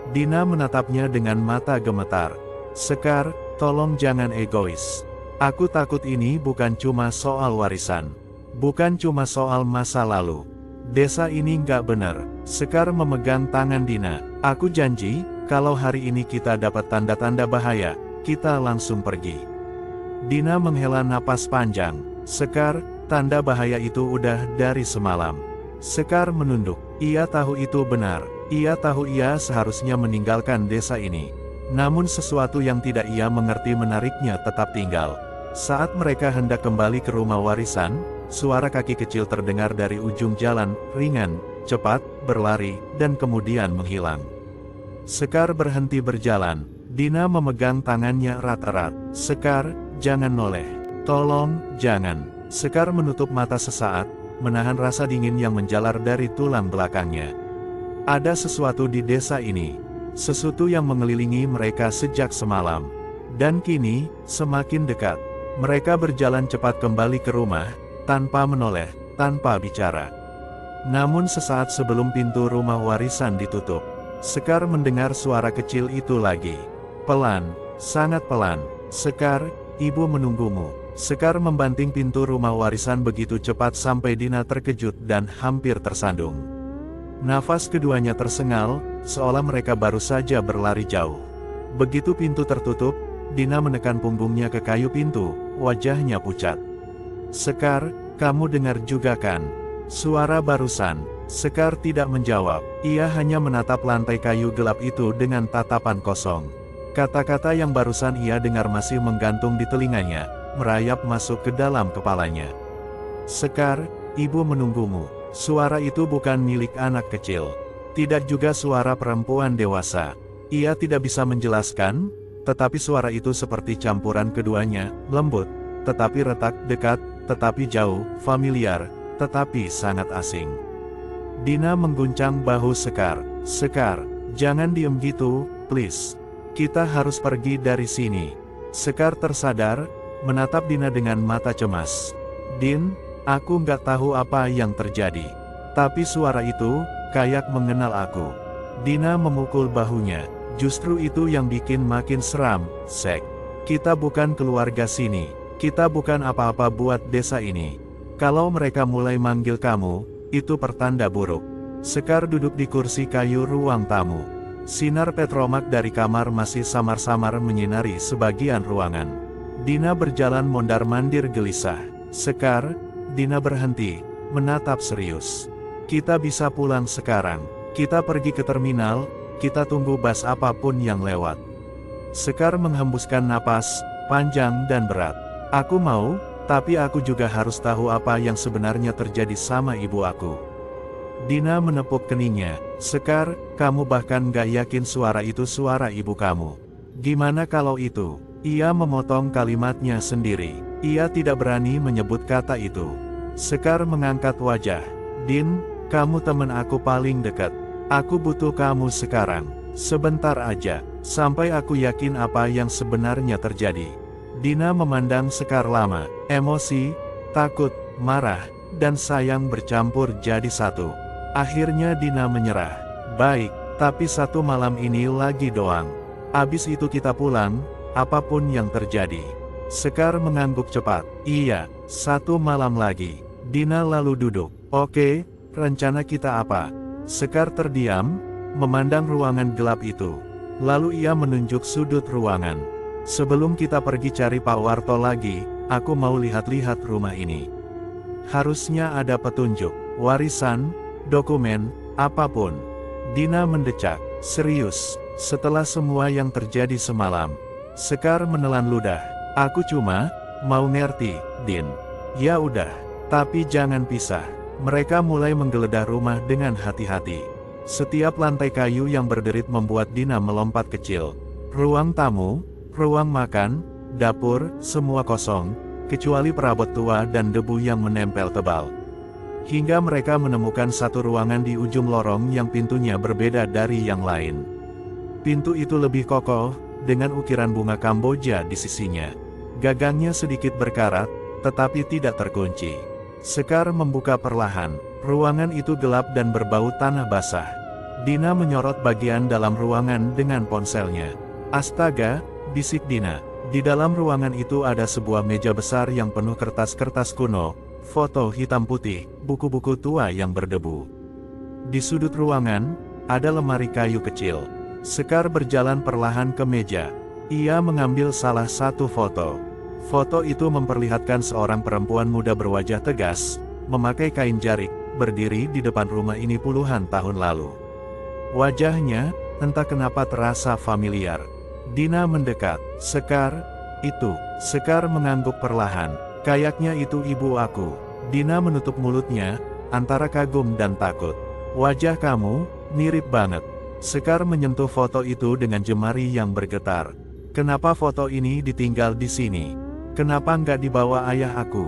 Dina menatapnya dengan mata gemetar. Sekar, tolong jangan egois. Aku takut ini bukan cuma soal warisan. Bukan cuma soal masa lalu. Desa ini nggak benar. Sekar memegang tangan Dina. Aku janji, kalau hari ini kita dapat tanda-tanda bahaya, kita langsung pergi. Dina menghela napas panjang. Sekar, tanda bahaya itu udah dari semalam. Sekar menunduk. Ia tahu itu benar. Ia tahu ia seharusnya meninggalkan desa ini. Namun sesuatu yang tidak ia mengerti menariknya tetap tinggal. Saat mereka hendak kembali ke rumah warisan, suara kaki kecil terdengar dari ujung jalan, ringan, cepat, berlari, dan kemudian menghilang. Sekar berhenti berjalan. Dina memegang tangannya erat-erat. Sekar, jangan noleh. Tolong, jangan. Sekar menutup mata sesaat, menahan rasa dingin yang menjalar dari tulang belakangnya. Ada sesuatu di desa ini. Sesuatu yang mengelilingi mereka sejak semalam. Dan kini, semakin dekat. Mereka berjalan cepat kembali ke rumah, tanpa menoleh, tanpa bicara. Namun sesaat sebelum pintu rumah warisan ditutup, Sekar mendengar suara kecil itu lagi. Pelan, sangat pelan. Sekar, ibu menunggumu. Sekar membanting pintu rumah warisan begitu cepat sampai Dina terkejut dan hampir tersandung. Nafas keduanya tersengal, seolah mereka baru saja berlari jauh. Begitu pintu tertutup, Dina menekan punggungnya ke kayu pintu, wajahnya pucat. Sekar, kamu dengar juga kan? Suara barusan. Sekar tidak menjawab, ia hanya menatap lantai kayu gelap itu dengan tatapan kosong. Kata-kata yang barusan ia dengar masih menggantung di telinganya, merayap masuk ke dalam kepalanya. Sekar, ibu menunggumu. Suara itu bukan milik anak kecil. Tidak juga suara perempuan dewasa. Ia tidak bisa menjelaskan, tetapi suara itu seperti campuran keduanya, lembut, tetapi retak, dekat, tetapi jauh, familiar, tetapi sangat asing. Dina mengguncang bahu Sekar. Sekar, jangan diem gitu, please. Kita harus pergi dari sini. Sekar tersadar, menatap Dina dengan mata cemas. Din, aku nggak tahu apa yang terjadi. Tapi suara itu, kayak mengenal aku. Dina memukul bahunya. Justru itu yang bikin makin seram, Sek. Kita bukan keluarga sini. Kita bukan apa-apa buat desa ini. Kalau mereka mulai manggil kamu, itu pertanda buruk. Sekar duduk di kursi kayu ruang tamu. Sinar petromak dari kamar masih samar-samar menyinari sebagian ruangan. Dina berjalan mondar-mandir gelisah. Sekar, Dina berhenti, menatap serius. Kita bisa pulang sekarang. Kita pergi ke terminal, kita tunggu bus apapun yang lewat. Sekar menghembuskan napas, panjang dan berat. Aku mau, tapi aku juga harus tahu apa yang sebenarnya terjadi sama ibu aku. Dina menepuk keningnya. Sekar, kamu bahkan gak yakin suara itu suara ibu kamu. Gimana kalau itu? Ia memotong kalimatnya sendiri. Ia tidak berani menyebut kata itu. Sekar mengangkat wajah. Din, kamu teman aku paling dekat. Aku butuh kamu sekarang. Sebentar aja, sampai aku yakin apa yang sebenarnya terjadi. Dina memandang Sekar lama, emosi, takut, marah, dan sayang bercampur jadi satu. Akhirnya Dina menyerah. Baik, tapi 1 malam ini lagi doang. Abis itu kita pulang, apapun yang terjadi. Sekar mengangguk cepat. Iya, 1 malam lagi. Dina lalu duduk. Oke, rencana kita apa? Sekar terdiam, memandang ruangan gelap itu. Lalu ia menunjuk sudut ruangan. Sebelum kita pergi cari Pak Warto lagi, aku mau lihat-lihat rumah ini. Harusnya ada petunjuk, warisan, dokumen, apapun. Dina mendecak. Serius, setelah semua yang terjadi semalam. Sekar menelan ludah. Aku cuma mau ngerti, Din. Ya udah, tapi jangan pisah. Mereka mulai menggeledah rumah dengan hati-hati. Setiap lantai kayu yang berderit membuat Dina melompat kecil. Ruang tamu, ruang makan, dapur, semua kosong, kecuali perabot tua dan debu yang menempel tebal. Hingga mereka menemukan satu ruangan di ujung lorong yang pintunya berbeda dari yang lain. Pintu itu lebih kokoh, dengan ukiran bunga Kamboja di sisinya. Gagangnya sedikit berkarat, tetapi tidak terkunci. Sekar membuka perlahan. Ruangan itu gelap dan berbau tanah basah. Dina menyorot bagian dalam ruangan dengan ponselnya. Astaga, bisik Dina. Di dalam ruangan itu ada sebuah meja besar yang penuh kertas-kertas kuno, foto hitam putih, buku-buku tua yang berdebu. Di sudut ruangan, ada lemari kayu kecil. Sekar berjalan perlahan ke meja. Ia mengambil salah satu foto. Foto itu memperlihatkan seorang perempuan muda berwajah tegas, memakai kain jarik, berdiri di depan rumah ini puluhan tahun lalu. Wajahnya, entah kenapa terasa familiar. Dina mendekat. Sekar, itu. Sekar mengangguk perlahan. Kayaknya itu ibu aku. Dina menutup mulutnya, antara kagum dan takut. Wajah kamu, mirip banget. Sekar menyentuh foto itu dengan jemari yang bergetar. Kenapa foto ini ditinggal di sini? Kenapa nggak dibawa ayah aku?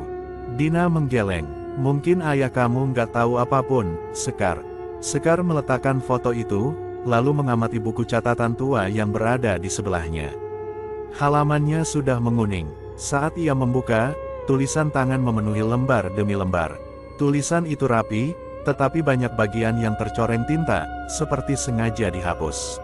Dina menggeleng. Mungkin ayah kamu nggak tahu apapun, Sekar. Sekar meletakkan foto itu, lalu mengamati buku catatan tua yang berada di sebelahnya. Halamannya sudah menguning. Saat ia membuka, tulisan tangan memenuhi lembar demi lembar. Tulisan itu rapi, tetapi banyak bagian yang tercoreng tinta, seperti sengaja dihapus.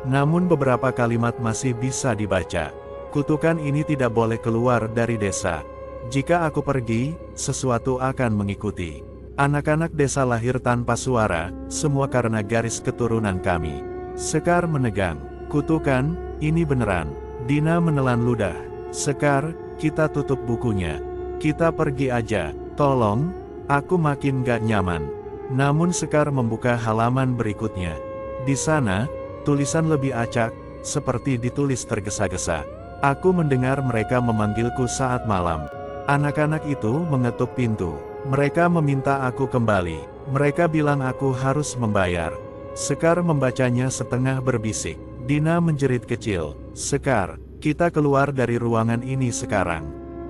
Namun beberapa kalimat masih bisa dibaca. Kutukan ini tidak boleh keluar dari desa. Jika aku pergi, sesuatu akan mengikuti. Anak-anak desa lahir tanpa suara, semua karena garis keturunan kami. Sekar menegang. Kutukan, ini beneran. Dina menelan ludah. Sekar, kita tutup bukunya. Kita pergi aja, tolong, aku makin gak nyaman. Namun Sekar membuka halaman berikutnya. Di sana, tulisan lebih acak, seperti ditulis tergesa-gesa. Aku mendengar mereka memanggilku saat malam. Anak-anak itu mengetuk pintu. Mereka meminta aku kembali. Mereka bilang aku harus membayar. Sekar membacanya setengah berbisik. Dina menjerit kecil. Sekar, kita keluar dari ruangan ini sekarang.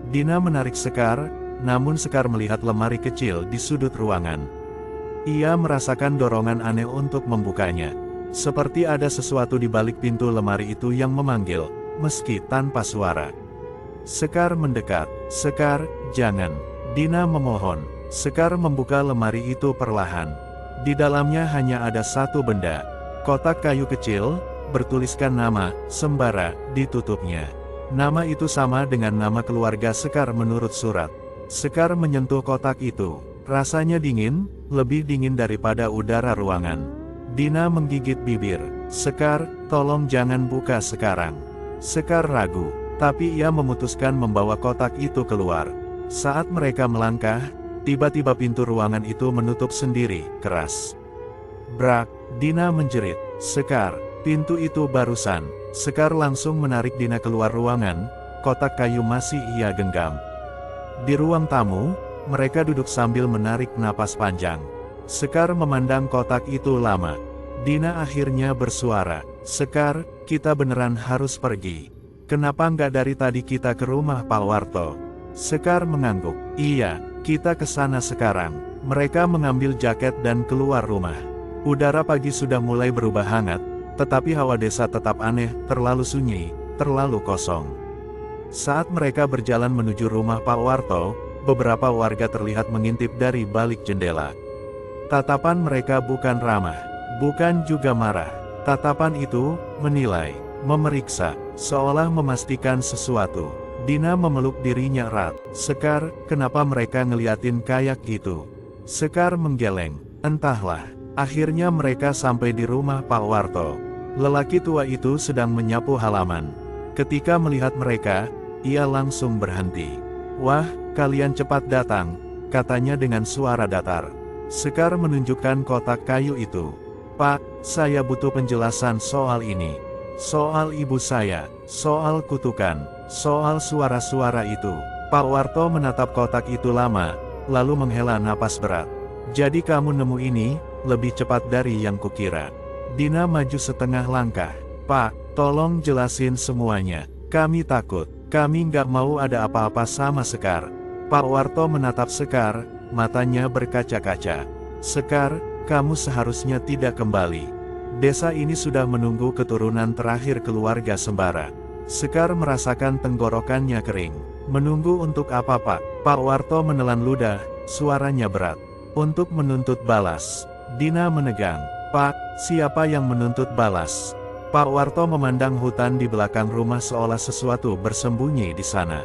Dina menarik Sekar, namun Sekar melihat lemari kecil di sudut ruangan. Ia merasakan dorongan aneh untuk membukanya. Seperti ada sesuatu di balik pintu lemari itu yang memanggil, meski tanpa suara. Sekar mendekat. Sekar, jangan. Dina memohon. Sekar membuka lemari itu perlahan. Di dalamnya hanya ada satu benda. Kotak kayu kecil, bertuliskan nama, Sembara, ditutupnya. Nama itu sama dengan nama keluarga Sekar menurut surat. Sekar menyentuh kotak itu. Rasanya dingin, lebih dingin daripada udara ruangan. Dina menggigit bibir. Sekar, tolong jangan buka sekarang. Sekar ragu, tapi ia memutuskan membawa kotak itu keluar. Saat mereka melangkah, tiba-tiba pintu ruangan itu menutup sendiri, keras. Brak, Dina menjerit. Sekar, pintu itu barusan. Sekar langsung menarik Dina keluar ruangan, kotak kayu masih ia genggam. Di ruang tamu, mereka duduk sambil menarik napas panjang. Sekar memandang kotak itu lama. Dina akhirnya bersuara. Sekar, kita beneran harus pergi. Kenapa nggak dari tadi kita ke rumah Pak Warto? Sekar mengangguk. Iya, kita ke sana sekarang. Mereka mengambil jaket dan keluar rumah. Udara pagi sudah mulai berubah hangat, Tetapi hawa desa tetap aneh, terlalu sunyi, terlalu kosong. Saat mereka berjalan menuju rumah Pak Warto, beberapa warga terlihat mengintip dari balik jendela. Tatapan mereka bukan ramah, bukan juga marah. Tatapan itu menilai, memeriksa, seolah memastikan sesuatu. Dina memeluk dirinya erat. Sekar, kenapa mereka ngeliatin kayak gitu? Sekar menggeleng. Entahlah. Akhirnya mereka sampai di rumah Pak Warto. Lelaki tua itu sedang menyapu halaman. Ketika melihat mereka, ia langsung berhenti. "Wah, kalian cepat datang," katanya dengan suara datar. Sekar menunjukkan kotak kayu itu. "Pak, saya butuh penjelasan soal ini. Soal ibu saya, soal kutukan, soal suara-suara itu." Pak Warto menatap kotak itu lama, lalu menghela napas berat. "Jadi kamu nemu ini, lebih cepat dari yang kukira." Dina maju setengah langkah. "Pak, tolong jelasin semuanya. Kami takut. Kami nggak mau ada apa-apa sama Sekar." Pak Warto menatap Sekar, matanya berkaca-kaca. "Sekar, kamu seharusnya tidak kembali. Desa ini sudah menunggu keturunan terakhir keluarga Sembara." Sekar merasakan tenggorokannya kering. "Menunggu untuk apa, Pak?" Pak Warto menelan ludah, suaranya berat. "Untuk menuntut balas." Dina menegang. "Pak, siapa yang menuntut balas?" Pak Warto memandang hutan di belakang rumah seolah sesuatu bersembunyi di sana.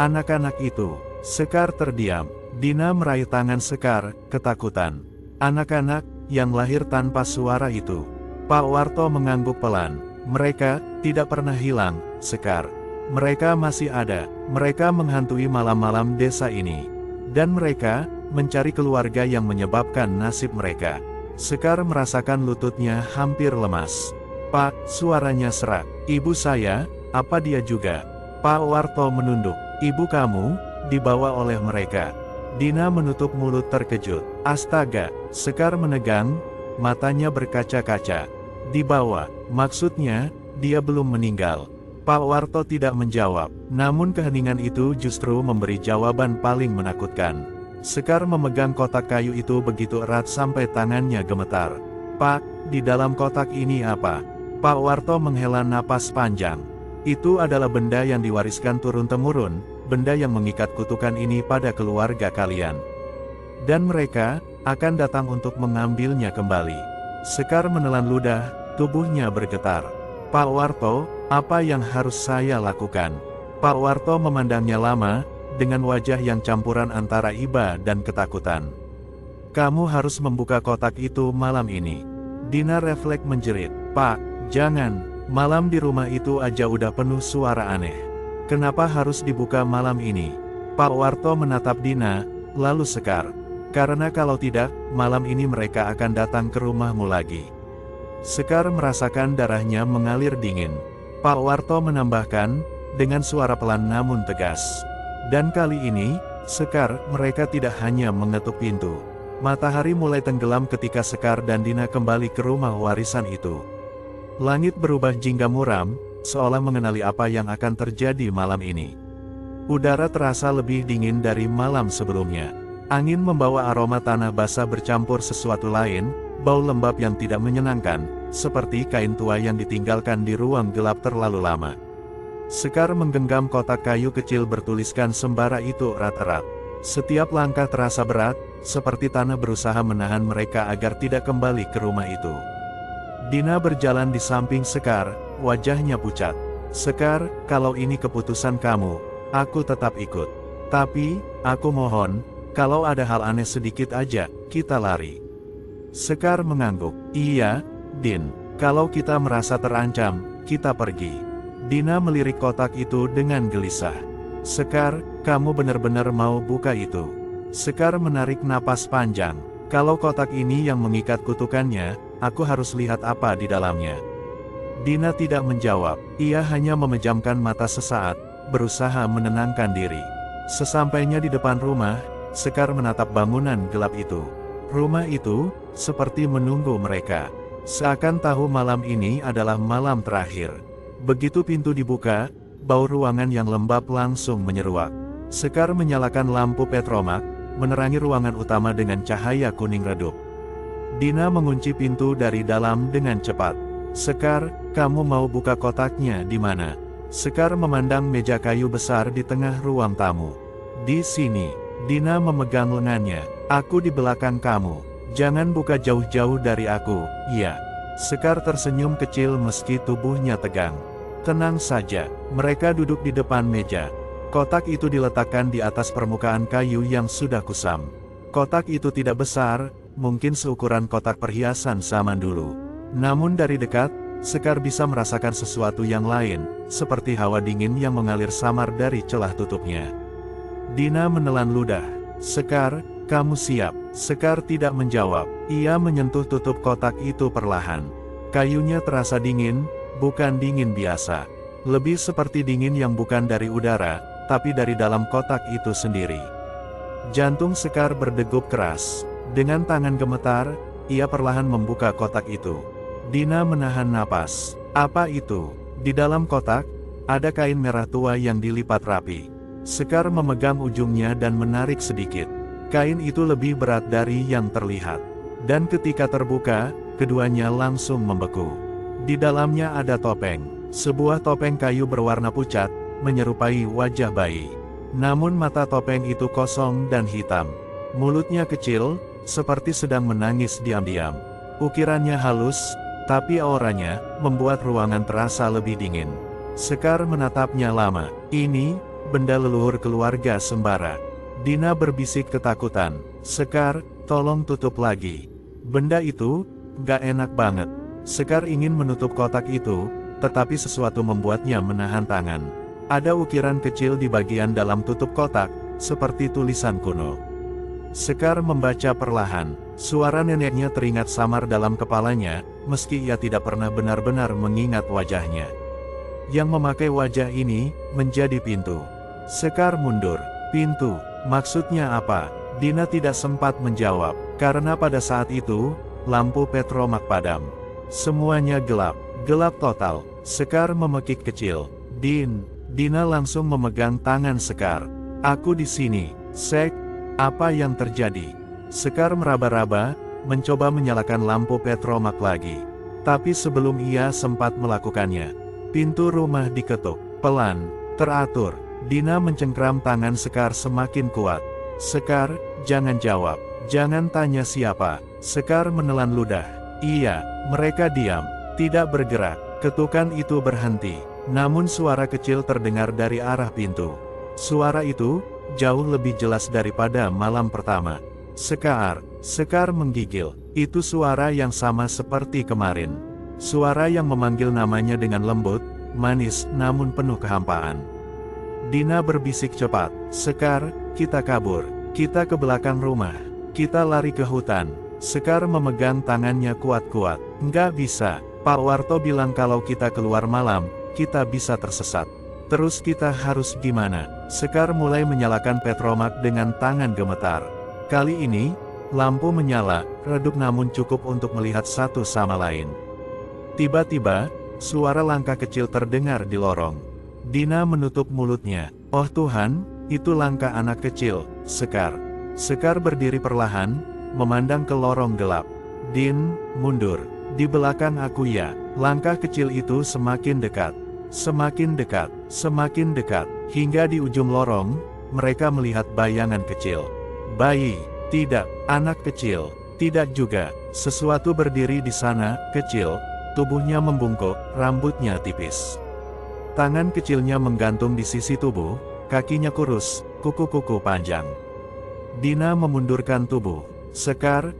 "Anak-anak itu." Sekar terdiam. Dina meraih tangan Sekar, ketakutan. "Anak-anak yang lahir tanpa suara itu." Pak Warto mengangguk pelan. "Mereka tidak pernah hilang, Sekar. Mereka masih ada. Mereka menghantui malam-malam desa ini. Dan mereka mencari keluarga yang menyebabkan nasib mereka." Sekar merasakan lututnya hampir lemas. "Pak," suaranya serak. "Ibu saya, apa dia juga?" Pak Warto menunduk. "Ibu kamu, dibawa oleh mereka." Dina menutup mulut terkejut. "Astaga!" Sekar menegang, matanya berkaca-kaca. "Dibawa, maksudnya, dia belum meninggal?" Pak Warto tidak menjawab, namun keheningan itu justru memberi jawaban paling menakutkan. Sekar memegang kotak kayu itu begitu erat sampai tangannya gemetar. "Pak, di dalam kotak ini apa?" Pak Warto menghela napas panjang. "Itu adalah benda yang diwariskan turun-temurun, benda yang mengikat kutukan ini pada keluarga kalian. Dan mereka akan datang untuk mengambilnya kembali." Sekar menelan ludah, tubuhnya bergetar. "Pak Warto, apa yang harus saya lakukan?" Pak Warto memandangnya lama, dengan wajah yang campuran antara iba dan ketakutan. "Kamu harus membuka kotak itu malam ini." Dina refleks menjerit. "Pak, jangan, malam di rumah itu aja udah penuh suara aneh. Kenapa harus dibuka malam ini?" Pak Warto menatap Dina, lalu Sekar. "Karena kalau tidak, malam ini mereka akan datang ke rumahmu lagi." Sekar merasakan darahnya mengalir dingin. Pak Warto menambahkan, dengan suara pelan namun tegas. "Dan kali ini, Sekar, mereka tidak hanya mengetuk pintu." Matahari mulai tenggelam ketika Sekar dan Dina kembali ke rumah warisan itu. Langit berubah jingga muram, seolah mengenali apa yang akan terjadi malam ini. Udara terasa lebih dingin dari malam sebelumnya. Angin membawa aroma tanah basah bercampur sesuatu lain, bau lembab yang tidak menyenangkan, seperti kain tua yang ditinggalkan di ruang gelap terlalu lama. Sekar menggenggam kotak kayu kecil bertuliskan Sembara itu erat-erat. Setiap langkah terasa berat, seperti tanah berusaha menahan mereka agar tidak kembali ke rumah itu. Dina berjalan di samping Sekar, wajahnya pucat. "Sekar, kalau ini keputusan kamu, aku tetap ikut. Tapi, aku mohon, kalau ada hal aneh sedikit aja, kita lari." Sekar mengangguk. "Iya, Din. Kalau kita merasa terancam, kita pergi." Dina melirik kotak itu dengan gelisah. "Sekar, kamu benar-benar mau buka itu?" Sekar menarik napas panjang. "Kalau kotak ini yang mengikat kutukannya, aku harus lihat apa di dalamnya." Dina tidak menjawab. Ia hanya memejamkan mata sesaat, berusaha menenangkan diri. Sesampainya di depan rumah, Sekar menatap bangunan gelap itu. Rumah itu seperti menunggu mereka. Seakan tahu malam ini adalah malam terakhir. Begitu pintu dibuka, bau ruangan yang lembab langsung menyeruak. Sekar menyalakan lampu petromak, menerangi ruangan utama dengan cahaya kuning redup. Dina mengunci pintu dari dalam dengan cepat. Sekar, kamu mau buka kotaknya di mana? Sekar memandang meja kayu besar di tengah ruang tamu. Di sini. Dina memegang lengannya. Aku di belakang kamu. Jangan buka jauh-jauh dari aku, ya. Sekar tersenyum kecil meski tubuhnya tegang. Tenang saja, mereka duduk di depan meja. Kotak itu diletakkan di atas permukaan kayu yang sudah kusam. Kotak itu tidak besar, mungkin seukuran kotak perhiasan zaman dulu. Namun dari dekat, Sekar bisa merasakan sesuatu yang lain, seperti hawa dingin yang mengalir samar dari celah tutupnya. Dina menelan ludah. Sekar, kamu siap? Sekar tidak menjawab. Ia menyentuh tutup kotak itu perlahan. Kayunya terasa dingin, bukan dingin biasa. Lebih seperti dingin yang bukan dari udara, tapi dari dalam kotak itu sendiri. Jantung Sekar berdegup keras. Dengan tangan gemetar, ia perlahan membuka kotak itu. Dina menahan napas. Apa itu? Di dalam kotak, ada kain merah tua yang dilipat rapi. Sekar memegang ujungnya dan menarik sedikit. Kain itu lebih berat dari yang terlihat. Dan ketika terbuka, keduanya langsung membeku. Di dalamnya ada topeng. Sebuah topeng kayu berwarna pucat, menyerupai wajah bayi. Namun mata topeng itu kosong dan hitam. Mulutnya kecil, seperti sedang menangis diam-diam. Ukirannya halus, tapi auranya membuat ruangan terasa lebih dingin. Sekar menatapnya lama. Ini, benda leluhur keluarga Sembara. Dina berbisik ketakutan. Sekar, tolong tutup lagi. Benda itu, gak enak banget. Sekar ingin menutup kotak itu, tetapi sesuatu membuatnya menahan tangan. Ada ukiran kecil di bagian dalam tutup kotak, seperti tulisan kuno. Sekar membaca perlahan. Suara neneknya teringat samar dalam kepalanya, meski ia tidak pernah benar-benar mengingat wajahnya. Yang memakai wajah ini, menjadi pintu. Sekar mundur. Pintu, maksudnya apa? Dina tidak sempat menjawab, karena pada saat itu, lampu petromak padam. Semuanya gelap, gelap total. Sekar memekik kecil. Dina langsung memegang tangan Sekar. Aku di sini, Sek. Apa yang terjadi? Sekar meraba-raba, mencoba menyalakan lampu petromak lagi. Tapi sebelum ia sempat melakukannya, pintu rumah diketuk. Pelan, teratur. Dina mencengkram tangan Sekar semakin kuat. Sekar, jangan jawab. Jangan tanya siapa. Sekar menelan ludah. Iya, mereka diam. Tidak bergerak. Ketukan itu berhenti. Namun suara kecil terdengar dari arah pintu. Suara itu jauh lebih jelas daripada malam pertama. Sekar menggigil. Itu suara yang sama seperti kemarin. Suara yang memanggil namanya dengan lembut, manis, namun penuh kehampaan. Dina berbisik cepat. Sekar, kita kabur. Kita ke belakang rumah. Kita lari ke hutan. Sekar memegang tangannya kuat-kuat. Nggak bisa. Pak Warto bilang kalau kita keluar malam, kita bisa tersesat. Terus kita harus gimana? Sekar mulai menyalakan petromak dengan tangan gemetar. Kali ini, lampu menyala, redup namun cukup untuk melihat satu sama lain. Tiba-tiba, suara langkah kecil terdengar di lorong. Dina menutup mulutnya. Oh Tuhan, itu langkah anak kecil, Sekar. Sekar berdiri perlahan, memandang ke lorong gelap. Din, mundur. Di belakang aku ya. Langkah kecil itu semakin dekat. Semakin dekat, semakin dekat. Hingga di ujung lorong, mereka melihat bayangan kecil. Bayi, tidak, anak kecil, tidak juga. Sesuatu berdiri di sana, kecil, tubuhnya membungkuk, rambutnya tipis. Tangan kecilnya menggantung di sisi tubuh, kakinya kurus, kuku-kuku panjang. Dina memundurkan tubuh. Sekar,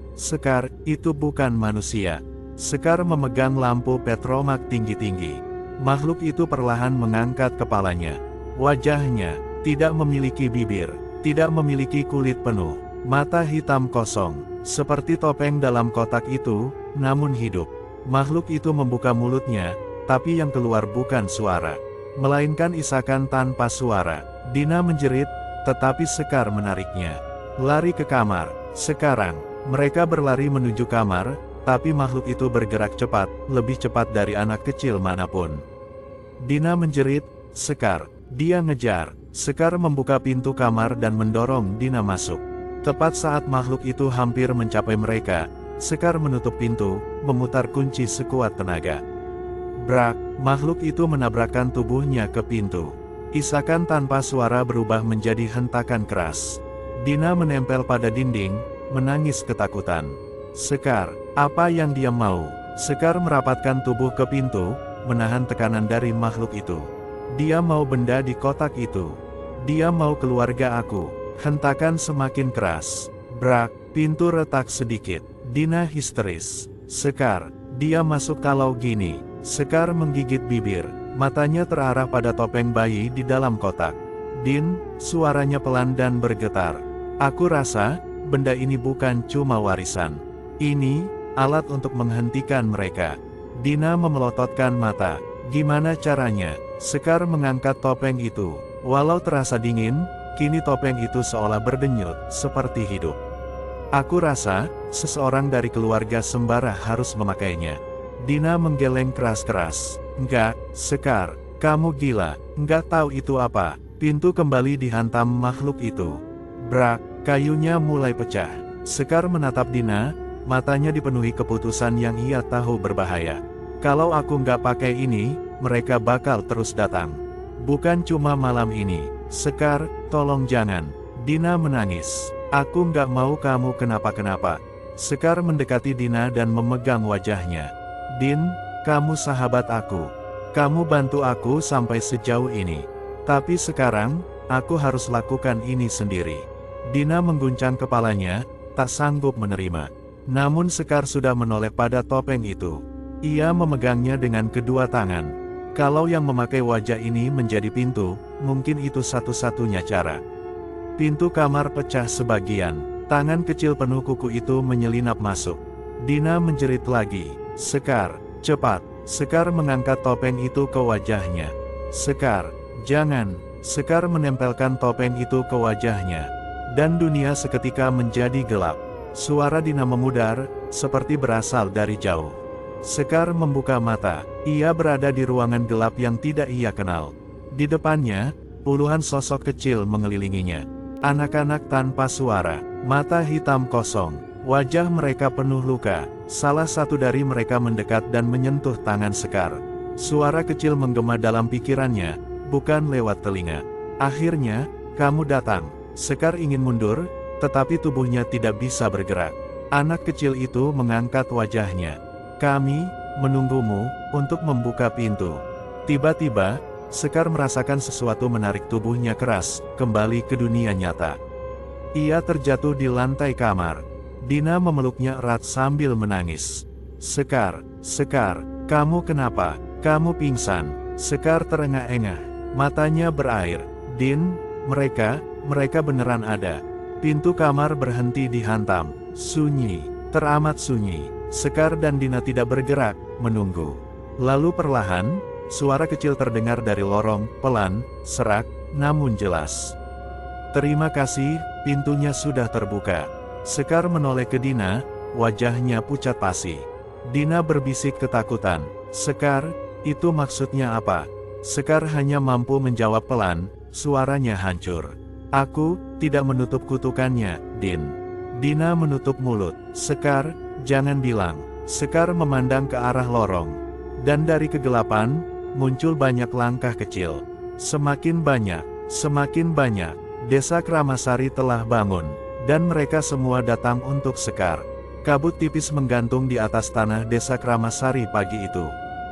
itu bukan manusia. Sekar memegang lampu petromak tinggi-tinggi. Makhluk itu perlahan mengangkat kepalanya. Wajahnya tidak memiliki bibir, tidak memiliki kulit penuh, mata hitam kosong, seperti topeng dalam kotak itu, namun hidup. Makhluk itu membuka mulutnya, tapi yang keluar bukan suara, melainkan isakan tanpa suara. Dina menjerit, tetapi Sekar menariknya. Lari ke kamar. Sekarang, mereka berlari menuju kamar, tapi makhluk itu bergerak cepat, lebih cepat dari anak kecil manapun. Dina menjerit, Sekar. Dia ngejar. Sekar membuka pintu kamar dan mendorong Dina masuk. Tepat saat makhluk itu hampir mencapai mereka, Sekar menutup pintu, memutar kunci sekuat tenaga. Brak, makhluk itu menabrakkan tubuhnya ke pintu. Isakan tanpa suara berubah menjadi hentakan keras. Dina menempel pada dinding, menangis ketakutan. Sekar, apa yang dia mau? Sekar merapatkan tubuh ke pintu, menahan tekanan dari makhluk itu. Dia mau benda di kotak itu. Dia mau keluarga aku. Hentakan semakin keras. Brak, pintu retak sedikit. Dina histeris. Sekar, dia masuk kalau gini. Sekar menggigit bibir. Matanya terarah pada topeng bayi di dalam kotak. Din, suaranya pelan dan bergetar. Aku rasa, benda ini bukan cuma warisan. Ini, alat untuk menghentikan mereka. Dina memelototkan mata. Gimana caranya? Sekar mengangkat topeng itu. Walau terasa dingin, kini topeng itu seolah berdenyut, seperti hidup. Aku rasa, seseorang dari keluarga Sembara harus memakainya. Dina menggeleng keras-keras. Enggak, Sekar, kamu gila, enggak tahu itu apa. Pintu kembali dihantam makhluk itu. Brak, kayunya mulai pecah. Sekar menatap Dina, matanya dipenuhi keputusan yang ia tahu berbahaya. Kalau aku nggak pakai ini, mereka bakal terus datang. Bukan cuma malam ini. Sekar, tolong jangan. Dina menangis. Aku nggak mau kamu kenapa-kenapa. Sekar mendekati Dina dan memegang wajahnya. Din, kamu sahabat aku. Kamu bantu aku sampai sejauh ini. Tapi sekarang, aku harus lakukan ini sendiri. Dina mengguncang kepalanya, tak sanggup menerima. Namun Sekar sudah menoleh pada topeng itu. Ia memegangnya dengan kedua tangan. Kalau yang memakai wajah ini menjadi pintu, mungkin itu satu-satunya cara. Pintu kamar pecah sebagian. Tangan kecil penuh kuku itu menyelinap masuk. Dina menjerit lagi. Sekar, cepat. Sekar mengangkat topeng itu ke wajahnya. Sekar, jangan. Sekar menempelkan topeng itu ke wajahnya. Dan dunia seketika menjadi gelap. Suara Dina memudar, seperti berasal dari jauh. Sekar membuka mata. Ia berada di ruangan gelap yang tidak ia kenal. Di depannya, puluhan sosok kecil mengelilinginya. Anak-anak tanpa suara, mata hitam kosong, wajah mereka penuh luka. Salah satu dari mereka mendekat dan menyentuh tangan Sekar. Suara kecil menggema dalam pikirannya, bukan lewat telinga. Akhirnya, kamu datang. Sekar ingin mundur, tetapi tubuhnya tidak bisa bergerak. Anak kecil itu mengangkat wajahnya. Kami menunggumu untuk membuka pintu. Tiba-tiba, Sekar merasakan sesuatu menarik tubuhnya keras, kembali ke dunia nyata. Ia terjatuh di lantai kamar. Dina memeluknya erat sambil menangis. Sekar, Sekar, kamu kenapa? Kamu pingsan. Sekar terengah-engah, matanya berair. Din, mereka beneran ada. Pintu kamar berhenti dihantam. Sunyi, teramat sunyi. Sekar dan Dina tidak bergerak, menunggu. Lalu perlahan, suara kecil terdengar dari lorong, pelan, serak, namun jelas. Terima kasih, pintunya sudah terbuka. Sekar menoleh ke Dina, wajahnya pucat pasi. Dina berbisik ketakutan. Sekar, itu maksudnya apa? Sekar hanya mampu menjawab pelan, suaranya hancur. Aku tidak menutup kutukannya, Din. Dina menutup mulut. Sekar, jangan bilang. Sekar memandang ke arah lorong. Dan dari kegelapan, muncul banyak langkah kecil. Semakin banyak. Desa Kramasari telah bangun. Dan mereka semua datang untuk Sekar. Kabut tipis menggantung di atas tanah desa Kramasari pagi itu.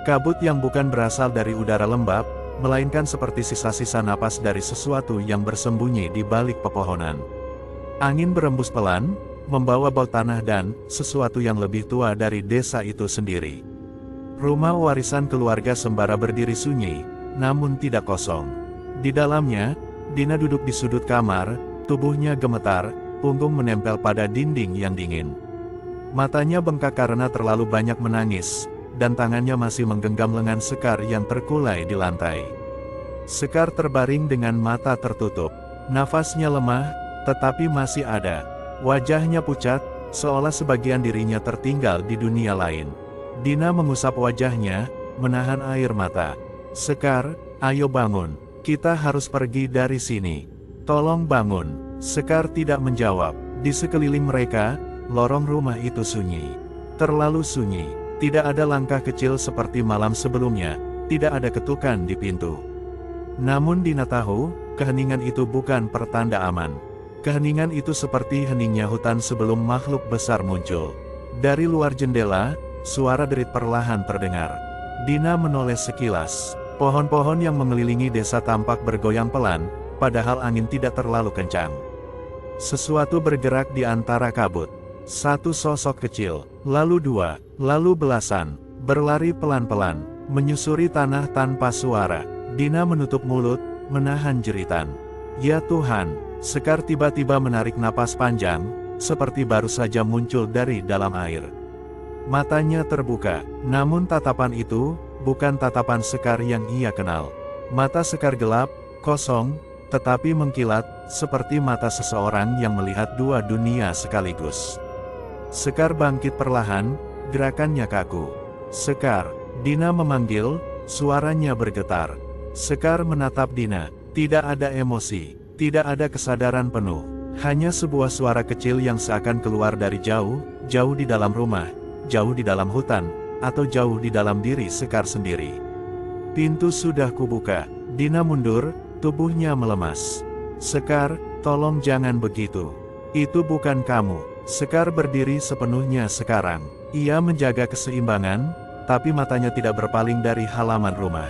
Kabut yang bukan berasal dari udara lembab, melainkan seperti sisa-sisa napas dari sesuatu yang bersembunyi di balik pepohonan. Angin berembus pelan, membawa bau tanah dan sesuatu yang lebih tua dari desa itu sendiri. Rumah warisan keluarga Sembara berdiri sunyi, namun tidak kosong. Di dalamnya, Dina duduk di sudut kamar, tubuhnya gemetar, punggung menempel pada dinding yang dingin. Matanya bengkak karena terlalu banyak menangis, dan tangannya masih menggenggam lengan Sekar yang terkulai di lantai. Sekar terbaring dengan mata tertutup. Nafasnya lemah, tetapi masih ada. Wajahnya pucat, seolah sebagian dirinya tertinggal di dunia lain. Dina mengusap wajahnya, menahan air mata. Sekar, ayo bangun. Kita harus pergi dari sini. Tolong bangun. Sekar tidak menjawab. Di sekeliling mereka, lorong rumah itu sunyi. Terlalu sunyi. Tidak ada langkah kecil seperti malam sebelumnya, tidak ada ketukan di pintu. Namun Dina tahu, keheningan itu bukan pertanda aman. Keheningan itu seperti heningnya hutan sebelum makhluk besar muncul. Dari luar jendela, suara derit perlahan terdengar. Dina menoleh sekilas. Pohon-pohon yang mengelilingi desa tampak bergoyang pelan, padahal angin tidak terlalu kencang. Sesuatu bergerak di antara kabut. Satu sosok kecil, lalu dua, lalu belasan, berlari pelan-pelan, menyusuri tanah tanpa suara. Dina menutup mulut, menahan jeritan. Ya Tuhan, Sekar tiba-tiba menarik napas panjang, seperti baru saja muncul dari dalam air. Matanya terbuka, namun tatapan itu, bukan tatapan Sekar yang ia kenal. Mata Sekar gelap, kosong, tetapi mengkilat, seperti mata seseorang yang melihat dua dunia sekaligus. Sekar bangkit perlahan, gerakannya kaku. Sekar, Dina memanggil, suaranya bergetar. Sekar menatap Dina, tidak ada emosi, tidak ada kesadaran penuh. Hanya sebuah suara kecil yang seakan keluar dari jauh, jauh di dalam rumah, jauh di dalam hutan, atau jauh di dalam diri Sekar sendiri. Pintu sudah kubuka, Dina mundur, tubuhnya melemas. Sekar, tolong jangan begitu. Itu bukan kamu. Sekar berdiri sepenuhnya sekarang. Ia menjaga keseimbangan, tapi matanya tidak berpaling dari halaman rumah.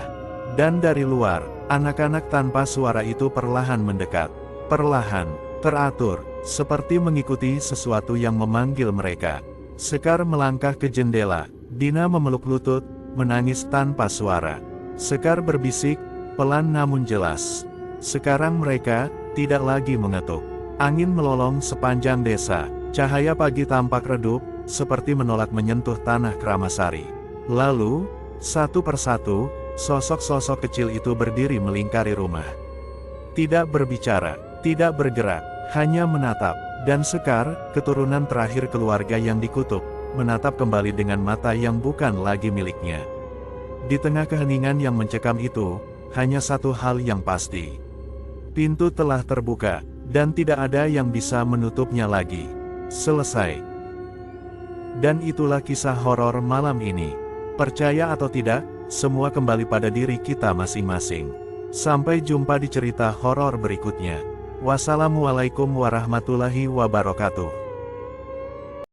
Dan dari luar, anak-anak tanpa suara itu perlahan mendekat. Perlahan, teratur, seperti mengikuti sesuatu yang memanggil mereka. Sekar melangkah ke jendela. Dina memeluk lutut, menangis tanpa suara. Sekar berbisik, pelan namun jelas. Sekarang mereka tidak lagi mengetuk. Angin melolong sepanjang desa. Cahaya pagi tampak redup, seperti menolak menyentuh tanah Keramasari. Lalu, satu persatu, sosok-sosok kecil itu berdiri melingkari rumah. Tidak berbicara, tidak bergerak, hanya menatap. Dan Sekar, keturunan terakhir keluarga yang dikutuk, menatap kembali dengan mata yang bukan lagi miliknya. Di tengah keheningan yang mencekam itu, hanya satu hal yang pasti. Pintu telah terbuka, dan tidak ada yang bisa menutupnya lagi. Selesai. Dan itulah kisah horor malam ini. Percaya atau tidak, semua kembali pada diri kita masing-masing. Sampai jumpa di cerita horor berikutnya. Wassalamualaikum warahmatullahi wabarakatuh.